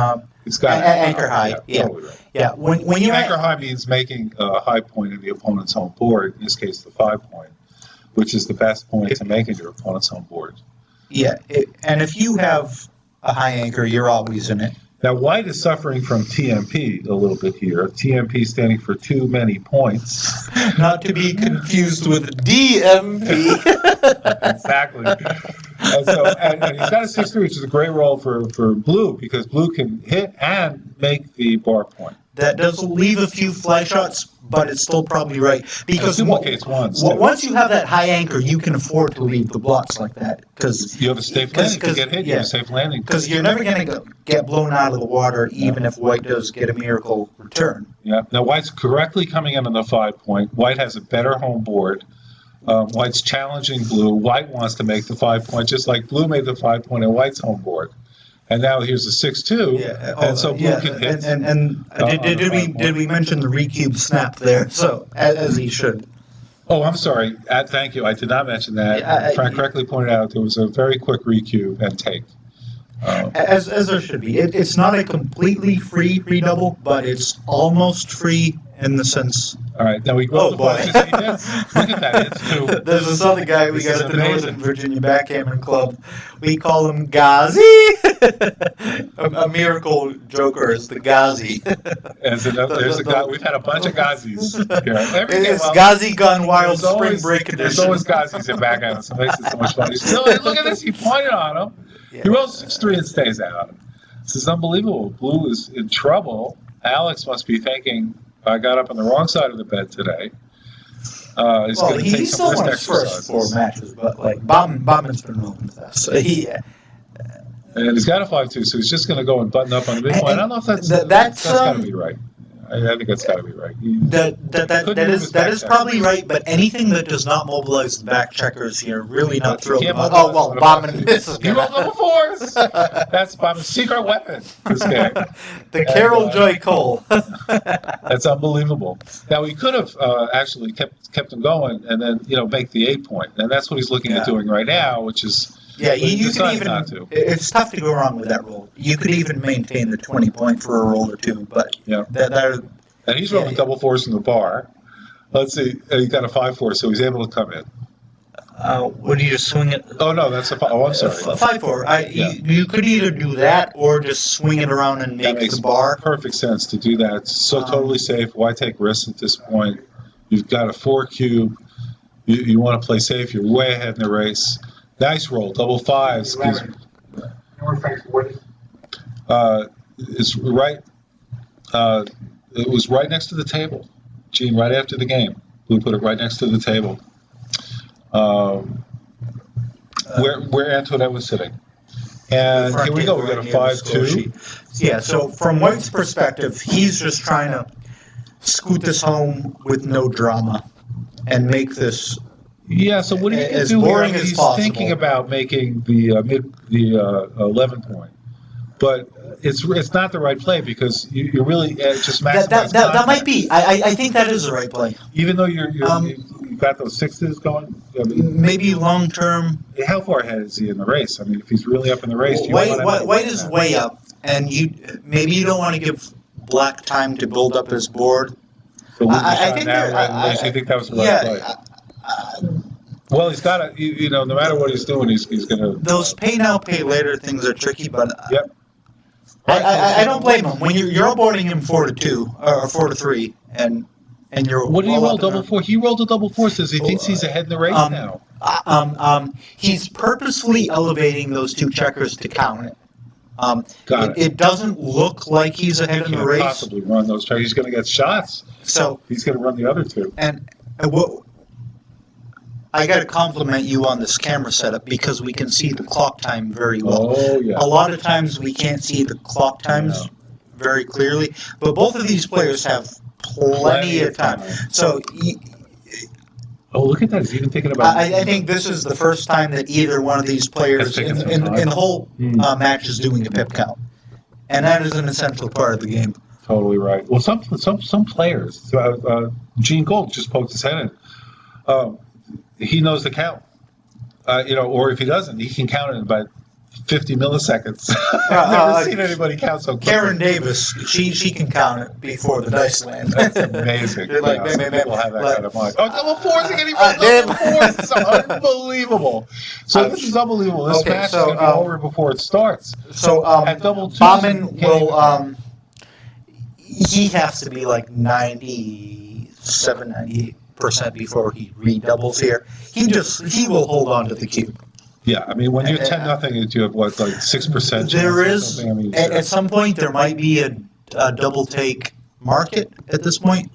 he's got anchor high. Yeah. Totally right. Yeah. When you anchor high means making a high point in the opponent's home board, in this case the 5-point, which is the best point to make in your opponent's home board. Yeah, and if you have a high anchor, you're always in it. Now, white is suffering from TMP a little bit here. TMP standing for too many points. Not to be confused with DMP. Exactly. And he's got a 6-3, which is a great roll for blue, because blue can hit and make the bar point. That does leave a few fly shots, but it's still probably right. Because It duplicates ones, too. once you have that high anchor, you can afford to leave the blocks like that. Because You have a safe landing to get hit. You have a safe landing. Because you're never going to get blown out of the water, even if white does get a miracle return. Yeah. Now, white's correctly coming in on the 5 point. White has a better home board. White's challenging blue. White wants to make the 5 point, just like blue made the 5 point in white's home board. And now here's a 6-2, and so blue can hit. Did we mention the recube snap there? So as he should. Oh, I'm sorry. Thank you. I did not mention that. Frank correctly pointed out there was a very quick recube and take. As there should be. It's not a completely free double, but it's almost free in the sense. All right, now we go. Oh boy! Look at that. It's 2. There's this other guy we got at the amazing. Northern Virginia Backgammon Club. We call him Ghazi. a miracle joker is the Ghazi. There's a guy. We've had a bunch of Gazis here. It's Ghazi gone wild spring break edition. There's always Gazis in Backgammon, so it makes it so much fun. Look at this. He pointed on him. Yeah. He rolls 6-3 and stays out. This is unbelievable. Blue is in trouble. Alex must be thinking, I got up on the wrong side of the bed today. He's going to take he's some still wrist won his first 4 matches, but like Bahman's been rolling with us. So and he's got a 5-2, so he's just going to go and button up on the midpoint. I don't know if that's got to be right. I think that's got to be right. That is probably right, but anything that does not mobilize the back checkers here, really not thrilled about. Oh, well, Bahman misses. He rolled double 4s. That's Bahman's secret weapon, this game. The Carol Joy Cole. That's unbelievable. Now, he could have actually kept him going and then, make the 8 point. And that's what he's looking at doing right now, which is... Yeah, you could even. Not to. It's tough to go wrong with that roll. You could even maintain the 20 point for a roll or two, but and he's rolling double 4s from the bar. Let's see, he got a 5-4, so he's able to come in. Would you just swing it? Oh no, that's a 5. Oh, I'm sorry. 5-4. You could either do that or just swing it around and make the bar. Perfect sense to do that. It's so totally safe. Why take risks at this point? You've got a 4 cube. You want to play safe. You're way ahead in the race. Nice roll, double 5s. It's right. It was right next to the table, Gene. Right after the game, Blue put it right next to the table, where Antoinette was sitting. And here we go. We got a 5-2. Yeah. So from White's perspective, he's just trying to scoot this home with no drama and make this. Yeah, so what do you as do boring here? as He's possible. thinking about making the 11 point, but it's not the right play because you really just maximize That might be. I think that is the right play. Even though you've got those 6s going. I mean, Maybe long term. how far ahead is he in the race? I mean, if he's really up in the race, White is way up, and you don't want to give Black time to build up his board. So I think you think that was the right play? Well, he's got to, no matter what he's doing, he's going to. Those pay now, pay later things are tricky, but Yep. I don't blame him. When you're boarding him 4-2 or 4-3, and you're. What did he well roll? up in Double 4. He rolled a double 4. Says he thinks he's ahead in the race now. He's purposely elevating those 2 checkers to count it. Got it. It doesn't look like he's ahead in the Can't race. possibly run those checkers. He's going to get shots. So he's going to run the other 2. And I got to compliment you on this camera setup because we can see the clock time very well. Oh, yeah. A lot of times we can't see the clock times very clearly, but both of these players have plenty of time. So Oh, look at that. He's even thinking about I think this is the first time that either one of these players in the whole match is doing a pip count. And that is an essential part of the game. Totally right. Well, some players, Gene Gold just poked his head in. He knows the count, or if he doesn't, he can count it in about 50 milliseconds. I've never seen anybody count so quickly. Karen Davis, she can count it before the dice land. That's amazing. Like, Yeah, some people have that like- kind of mind. Oh, double fours again! He rolled double fours. It's unbelievable. So this is unbelievable. This Okay, match is so, going to be over before it starts. So At double twos, Bahman you can't will he has to be like 97, 98% before he redoubles here. He will hold on to the cube. Yeah, I mean, when you're 10-0, you have what, like 6%? There is I mean, at some point there might be a double take market at this point,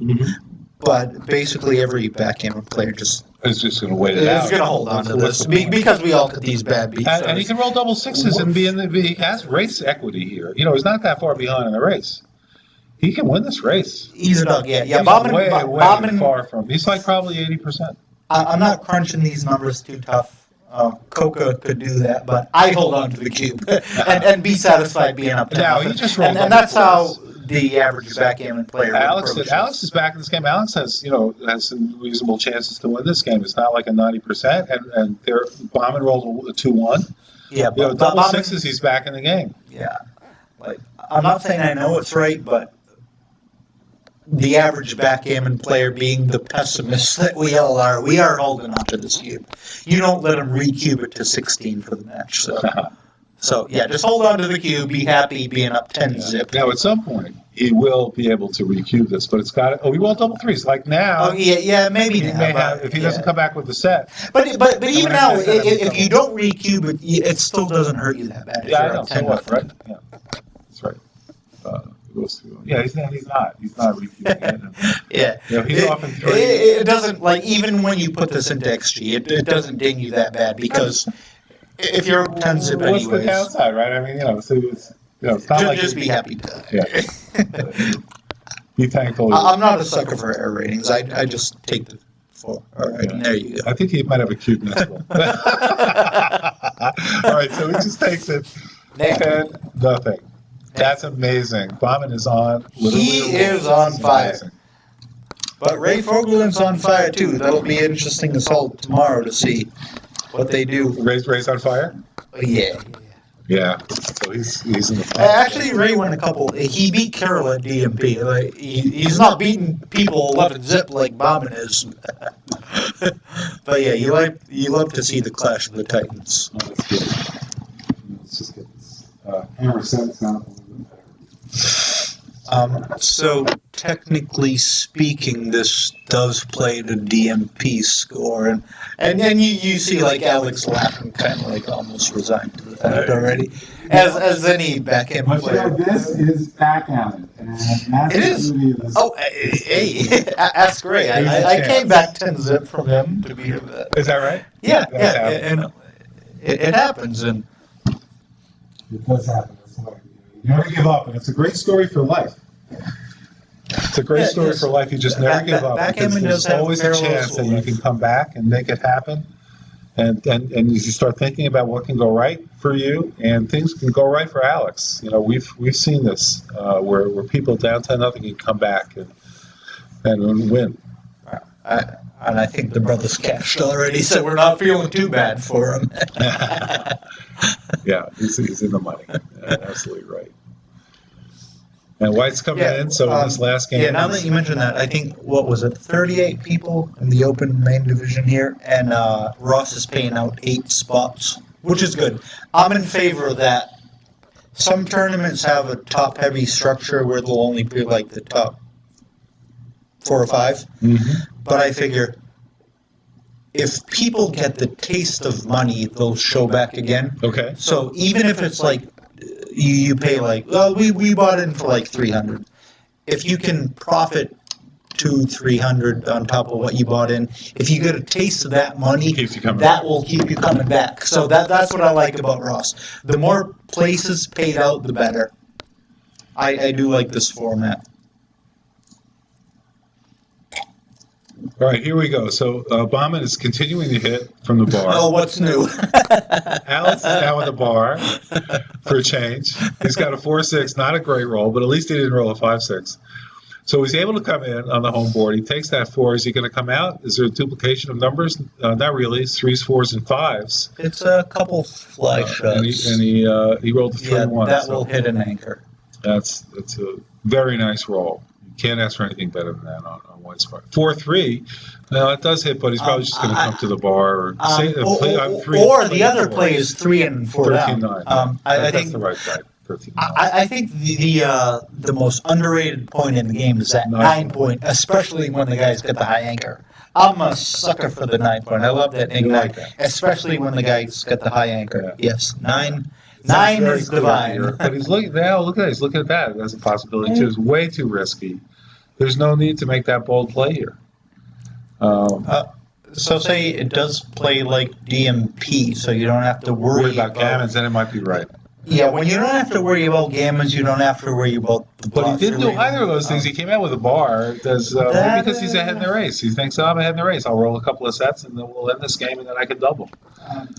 but basically every backgammon player just it's just going to wait it out. is going to hold on to this because we all get these bad beats. And he can roll double sixes and he has race equity here. You know, he's not that far behind in the race. He can win this race. He's a dog, yeah. He's Bahman, way Bahman, far from. He's like probably 80%. I'm not crunching these numbers too tough. Coca could do that, but I hold on to the cube and be satisfied being up 10. Now, he just rolled and that's how the average backgammon player. Alex is back in this game. Alex has some reasonable chances to win this game. It's not like a 90%, and Bahman rolled a 2-1. Yeah, but double Bahman, sixes, he's back in the game. Yeah, like I'm not saying I know it's right, but the average backgammon player, being the pessimist that we all are, we are holding on to this cube. You don't let him recube it to 16 for the match. So yeah, just hold on to the cube. Be happy being up 10 zip. Now, at some point, he will be able to recube this, but it's got to. Oh, he rolled double threes. Like now. Oh yeah, maybe He now, may but, have, if he doesn't come back with the set. But even now, if you don't recube it, it still doesn't hurt you that bad. Yeah, I know. So what, right? Yeah, that's right. Yeah, he's not recubing it. Yeah, he's off in three. It doesn't, like, even when you put this into XG, it doesn't ding you that bad because if you're 10 zip What's anyways, the downside, right? I mean, so it's it's not like just be happy to. Yeah. Be thankful. I'm not a sucker for error ratings. I just take the 4. All right, Yeah. there you go. I think he might have a cube next one. All right, so he just takes it. 10-0. That's amazing. Bahman is on. He is on fire. But Ray Fogelin's on fire too. That'll be interesting as hell tomorrow to see what they do. Ray's on fire? Yeah. Yeah. So he's in the fire. Actually, Ray won a couple. He beat Carroll at DMP. Like, he's not beating people 11 zip like Bahman is. But yeah, you love to see the clash of the Titans. Oh, that's good. Let's just get this hammer set sound a little bit better. So technically speaking, this does play the DMP score, and then you see like Alex laughing, kind of like almost resigned to the fact already, as any backgammon But you know, player. this is backgammon. And that's It is. the beauty of this. Oh, hey, ask Ray. I came back 10 zip from him to beat him. Is that right? Yeah, That's and it happens, and It does happen. That's why you never give up, and it's a great story for life. It's a great story for life. You just never give up. Because Backgammon there's does have always a parallels chance that to you life. can come back and make it happen. And as you start thinking about what can go right for you, and things can go right for Alex. You know, we've seen this where people down 10-0 can come back and win. And I think the brothers cashed already, so we're not feeling too bad for him. Yeah, he's in the money. Yeah, absolutely right. And White's coming in, so in this last game. Yeah, now that you mention that, I think, what was it, 38 people in the open main division here, and Ross is paying out 8 spots, which is good. I'm in favor of that. Some tournaments have a top-heavy structure where they'll only be like the top 4 or 5, but I figure if people get the taste of money, they'll show back again. Okay. So even if it's like you pay like, well, we bought in for like 300. If you can profit 200-300 on top of what you bought in, if you get a taste of that money, Keeps you coming that will keep you coming back. So that's what I like about Ross. The more places paid out, the better. I do like this format. All right, here we go. So Bahman is continuing to hit from the bar. Oh, what's new? Alex is now in the bar for a change. He's got a 4-6, not a great roll, but at least he didn't roll a 5-6. So he's able to come in on the home board. He takes that 4. Is he going to come out? Is there a duplication of numbers? Not really. It's 3s, 4s, and 5s. It's a couple fly shots. And he rolled the 3-1. that so will hit an anchor. That's a very nice roll. You can't ask for anything better than that on White's part. 4-3. Now it does hit, but he's probably just going to come to the bar or say or the other play is 3 and 4 down. 13-9. I That's think the right side. 13-9. I think the most underrated point in the game is that 9 point, especially when the guys get the high anchor. I'm a sucker for the 9 point. I love that You like ignite, that. especially when the guys get the high anchor. Yeah. Yes, 9 Very is clear divine. here. But he's looking now. Look at that. He's looking at that. That's a possibility too. It's way too risky. There's no need to make that bold play here. So say it does play like DMP, so you don't have to Worry about gammons, then it might be right. Yeah, when you don't have to worry about gammons, you don't have to worry about the But he bluffs. didn't do either of those things. He came out with a bar. Does maybe because he's ahead in the race. He thinks, I'm ahead in the race. I'll roll a couple of sets, and then we'll end this game, and then I can double.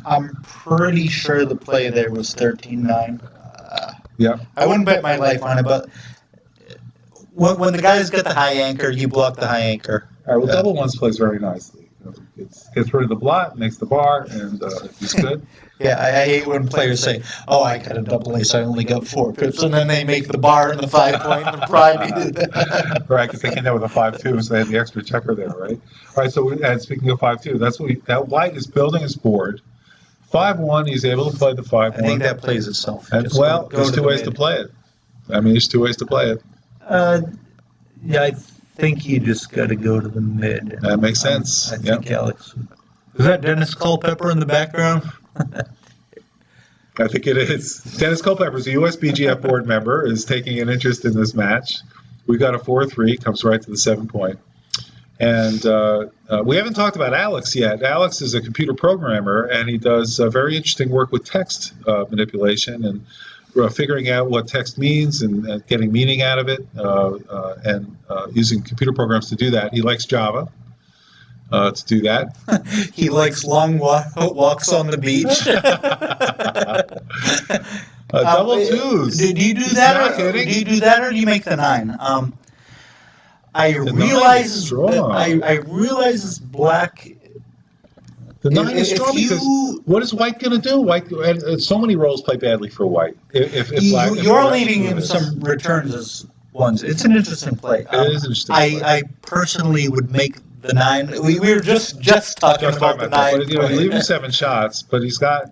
I'm pretty sure the play there was 13-9. Yeah. I wouldn't bet my life on it, but when the guys get the high anchor, you block the high anchor. All right. Well, double ones plays very nicely. Gets rid of the blot, makes the bar, and he's good. Yeah, I hate when players say, "Oh, I got a double ace, I only got 4 pips," and then they make the bar and the 5 point and the pride. Right, because they came down with a 5-2, so they had the extra checker there, right? All right. So, and speaking of 5-2, that's what that White is building his board. 5-1, he's able to play the 5-1. I think that plays itself. And, Just well, go there's to two the ways mid. to play it. I mean, there's 2 ways to play it. Yeah, I think you just got to go to the mid. That makes sense. I think Alex. Is that Dennis Culpepper in the background? I think it is. Dennis Culpepper is a USBGF board member, is taking an interest in this match. We got a 4-3, comes right to the 7 point. And we haven't talked about Alex yet. Alex is a computer programmer, and he does very interesting work with text manipulation and figuring out what text means and getting meaning out of it, and using computer programs to do that. He likes Java to do that. He likes long walks on the beach. Double twos. Do you do He's that? not Or, kidding. do you do that, or do you make the 9? I The 9 realize is strong. I realize black. The 9 is If strong because what is White going to do? White, and so many roles play badly for White. If Black, You're leaving him some returns as ones. It's an interesting play. It is interesting. I personally would make the 9. We were just talking about the 9. But you leave him 7 shots, but he's got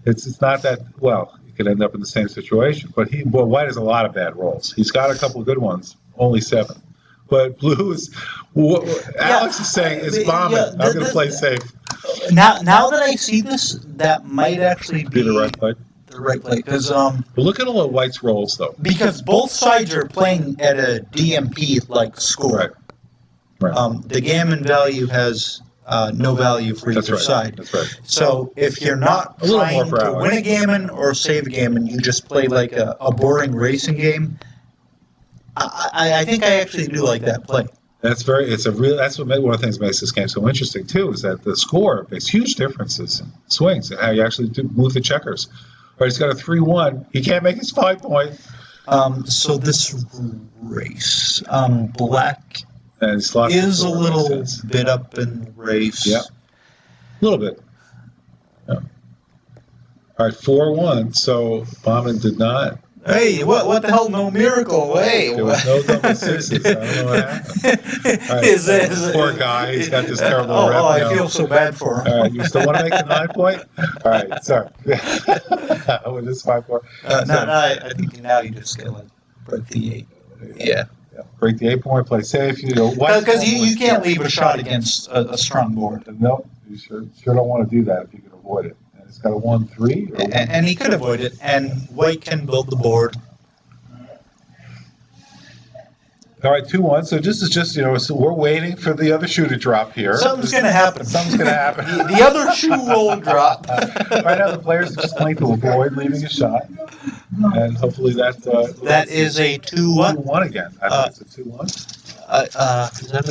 it's not that well. He could end up in the same situation. But White has a lot of bad rolls. He's got a couple of good ones, only 7. But blue is Alex is saying it's bombing. I'm going to play safe. Now that I see this, that might actually Be the right play. the right play because But look at all of White's rolls though. because both sides are playing at a DMP like score. Right. The gammon value has no value for That's either right. side. That's right. So if you're not A little more trying for to Alex. win a gammon or save a gammon, you just play like a boring racing game. I think I actually do like that play. That's one of the things that makes this game so interesting too, is that the score makes huge differences in swings and how you actually move the checkers. Right, he's got a 3-1. He can't make his 5 point. So this race, black And he's lost is a the score, little makes sense. bit up in the race. Yeah. A little bit. Yeah. All right, 4-1. So Bahman did not. Hey, what the hell? No miracle. Hey, There was no double sixes. I don't know what happened. All right, poor guy. He's got this terrible rep. I now. feel so bad for him. All right, you still want to make the 9 point? All right, sorry. With this 5-4. I think now you just gotta break the 8. Yeah. Break the 8 point, play safe. Because you can't leave a shot against a strong board. No, you sure don't want to do that if you can avoid it. And it's got a 1-3. And he could avoid it, and White can build the board. All right, 2-1. So this is just, so we're waiting for the other shoe to drop here. Something's going to happen. Something's going to happen. The other shoe will drop. Right now, the players are just playing to avoid leaving a shot. And hopefully that... That is a 2-1. 2-1 again. I think it's a 2-1. Is that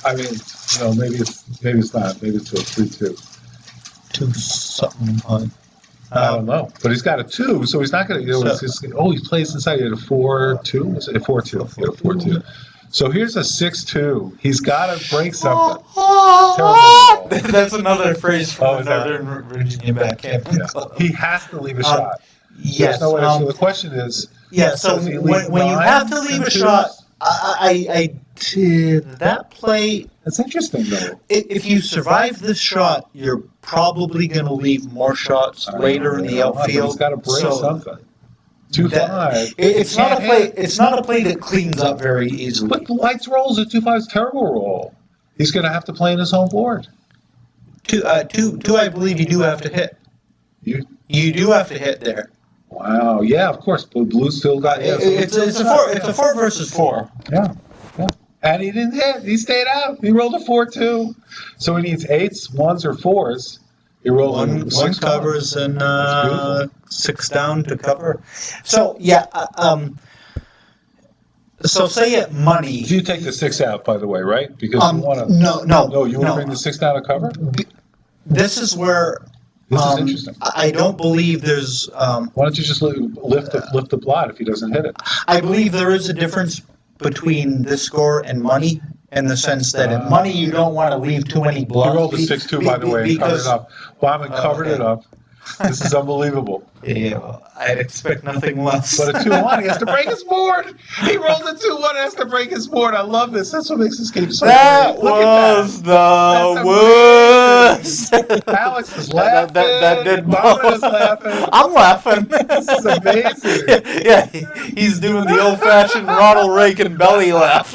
I mean, maybe it's not. Maybe it's a 3-2. 2 something? I don't know, but he's got a 2, so he's not going to. He plays inside. He had a 4-2. Was it a 4-2? He had a 4-2. So here's a 6-2. He's got to break something. Terrible. That's another phrase from is that- Northern Virginia Backgammon Yeah. Club. He has to leave a shot. Yes. There's no way to- so the question is, Yeah, so does he when leave you have to nines leave and a twos? shot, that play, That's interesting though. if you survive this shot, you're probably going to leave more shots later in the outfield. He's got to break So something. 2-5. It's not a play. It's not a play that cleans up very easily. But the lights rolls at 2-5 is a terrible roll. He's going to have to play in his home board. Two, I believe you do have to hit. You do have to hit there. Wow. Yeah, of course. Blue still got. Yeah, so It's a 4 versus 4. Yeah. And he didn't hit. He stayed out. He rolled a 4-2. So he needs 8s, 1s, or 4s. He rolled One 6 covers and That's 6 down to cover. So yeah. So say at money. You take the 6 out, by the way, right? Because you want to. No. No, you want to bring the 6 down to cover. This is where. This is interesting. I don't believe there's. Why don't you just lift the blot if he doesn't hit it? I believe there is a difference between this score and money, in the sense that in money you don't want to leave too many He blocks. rolled a 6-2, by the way, and covered it up. Bahman covered okay. it up. This is unbelievable. Yeah, I'd expect nothing less. But a 2-1, he has to break his board. He rolled a 2-1, has to break his board. I love this. That's what makes this game so That great. Look at was That's the worst. that. Alex is laughing. That did Bahman is laughing. I'm laughing. This is amazing. Yeah, he's doing the old-fashioned Ronald Reagan belly laugh.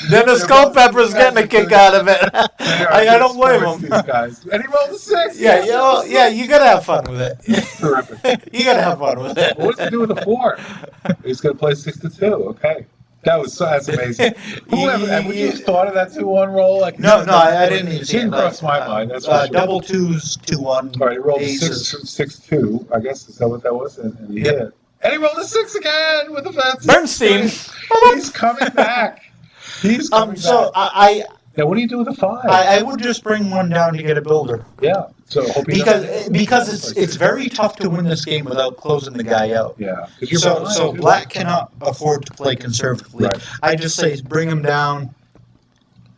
Dennis Culpepper's getting a kick out of it. They are I good don't blame sports, him. These guys. And he rolled a 6. Yeah, you gotta have fun with it. Terrific. You gotta have fun with it. What's he do with a 4? He's going to play 6-2. Okay. That's amazing. Would you have thought of that 2-1 roll? Like No, I didn't even see it. Didn't cross my mind. That's for sure. Double 2s, 2-1. All right, he rolled a aces. 6-2. I guess is that what that was? And he hit. And he rolled a 6 again with the fence. Bernstein. He's coming back. He's coming So back. Now, what do you do with a 5? I would just bring one down to get a builder. Yeah. So hope he doesn't- Because it's very tough to win this game without closing the guy out. Yeah. 'Cause you're So behind, too. black cannot afford to play conservatively. Right. I just say bring him down.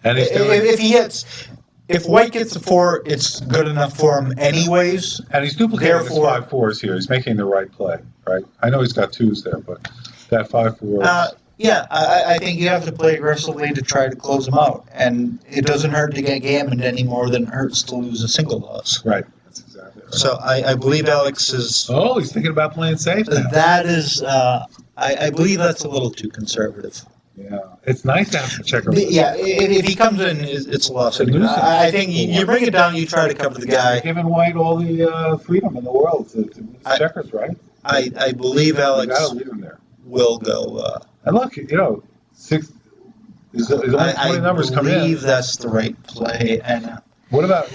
And he's doing. If he hits, if white gets a 4, it's good enough for him anyways. And he's duplicating his Therefore- 5-4s here. He's making the right play, right? I know he's got 2s there, but that 5-4. Yeah, I think you have to play aggressively to try to close him out, and it doesn't hurt to get gammoned any more than it hurts to lose a single loss. Right. That's exactly right. So I believe Alex is. Oh, he's thinking about playing safe now. That is, I believe that's a little too conservative. Yeah. It's nice to have to check. Yeah, if he comes in, it's a loss. I think you bring it down, you try to cover the guy. Giving White all the freedom in the world to use checkers, right? I believe You Alex gotta leave him there. will go. And look, 6. There's only 20 numbers come I in. believe that's the right play, and What about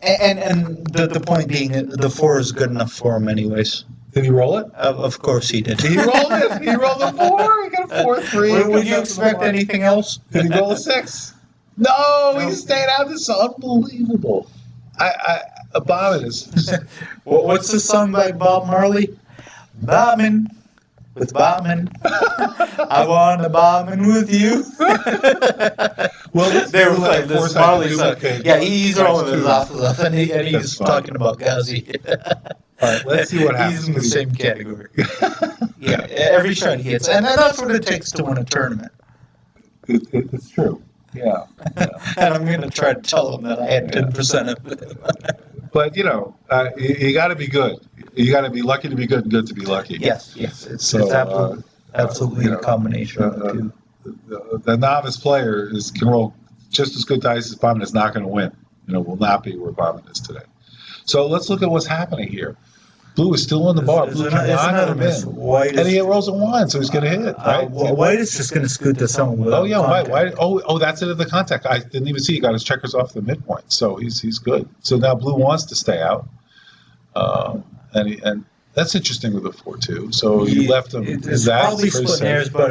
and the point being, the 4 is good enough for him anyways. Did he roll it? Of course he did. He rolled it. He rolled a 4. He got a 4-3. Would you expect anything else? Did he roll a 6? No, he stayed out. This is unbelievable. Bahman is. What's the song by Bob Marley? Bahman. With Bahman. I want to Bahman with you. Well, They were playing this Marley song. Okay. Yeah, he's rolling his That's off, and he's That's fine. talking about Ghazi. All right, let's see what happens. He's in the same category. Yeah, every shot he hits. And that's what it takes to win a tournament. It's true. Yeah. And I'm going to try to tell him that I had 10% of it. But, you got to be good. You got to be lucky to be good and good to be lucky. Yes. It's So, absolutely a combination of the two. The novice player can roll just as good dice as Bahman is not going to win. Will not be where Bahman is today. So let's look at what's happening here. Blue is still on the bar. Blue cannot another win. miss. White And he is, rolls a 1, so he's going to hit, right? White is just going to scoot to someone without Oh yeah, contact. White. That's it at the contact. I didn't even see he got his checkers off the midpoint, so he's good. So now Blue wants to stay out, and that's interesting with the 4-2. So you left him. It's probably splitting hairs, but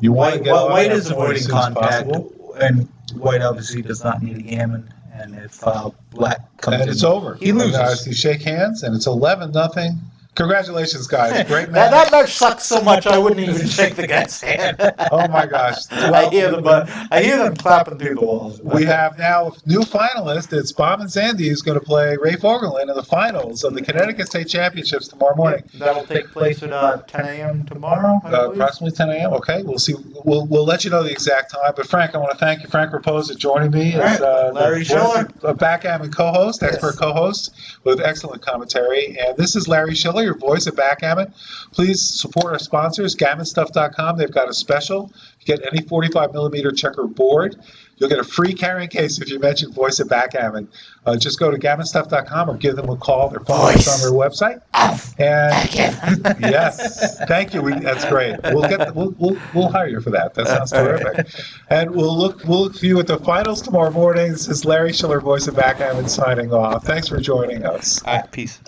You want to get White out is of the way as avoiding soon as contact, possible. and White obviously does not need a gammon. And if black comes And in, it's over. he loses. You shake hands, and it's 11-0. Congratulations, guys! Great That, match. that match sucks so much I wouldn't even shake the guy's hand. Oh my gosh! I hear them clapping through the walls. We have now a new finalist. It's Bahman Zandi who's going to play Ray Fogelin in the finals of the Connecticut State Championships tomorrow morning. That'll take place at 10 a.m. tomorrow, I believe. Approximately 10 a.m. Okay, we'll see. We'll let you know the exact time. But Frank, I want to thank you, Frank Raposa, joining me as Larry Shiller, a backgammon co-host, expert co-host with excellent commentary. And this is Larry Shiller, your voice of backgammon. Please support our sponsors, gammonstuff.com. They've got a special. You get any 45 millimeter checker board. You'll get a free carrying case if you mention voice of backgammon. Just go to gammonstuff.com or give them a call. Their phone is on their website. And yes, thank you. That's great. We'll hire you for that. That sounds terrific. And we'll look for you at the finals tomorrow morning. This is Larry Shiller, voice of backgammon, signing off. Thanks for joining us. All right, peace.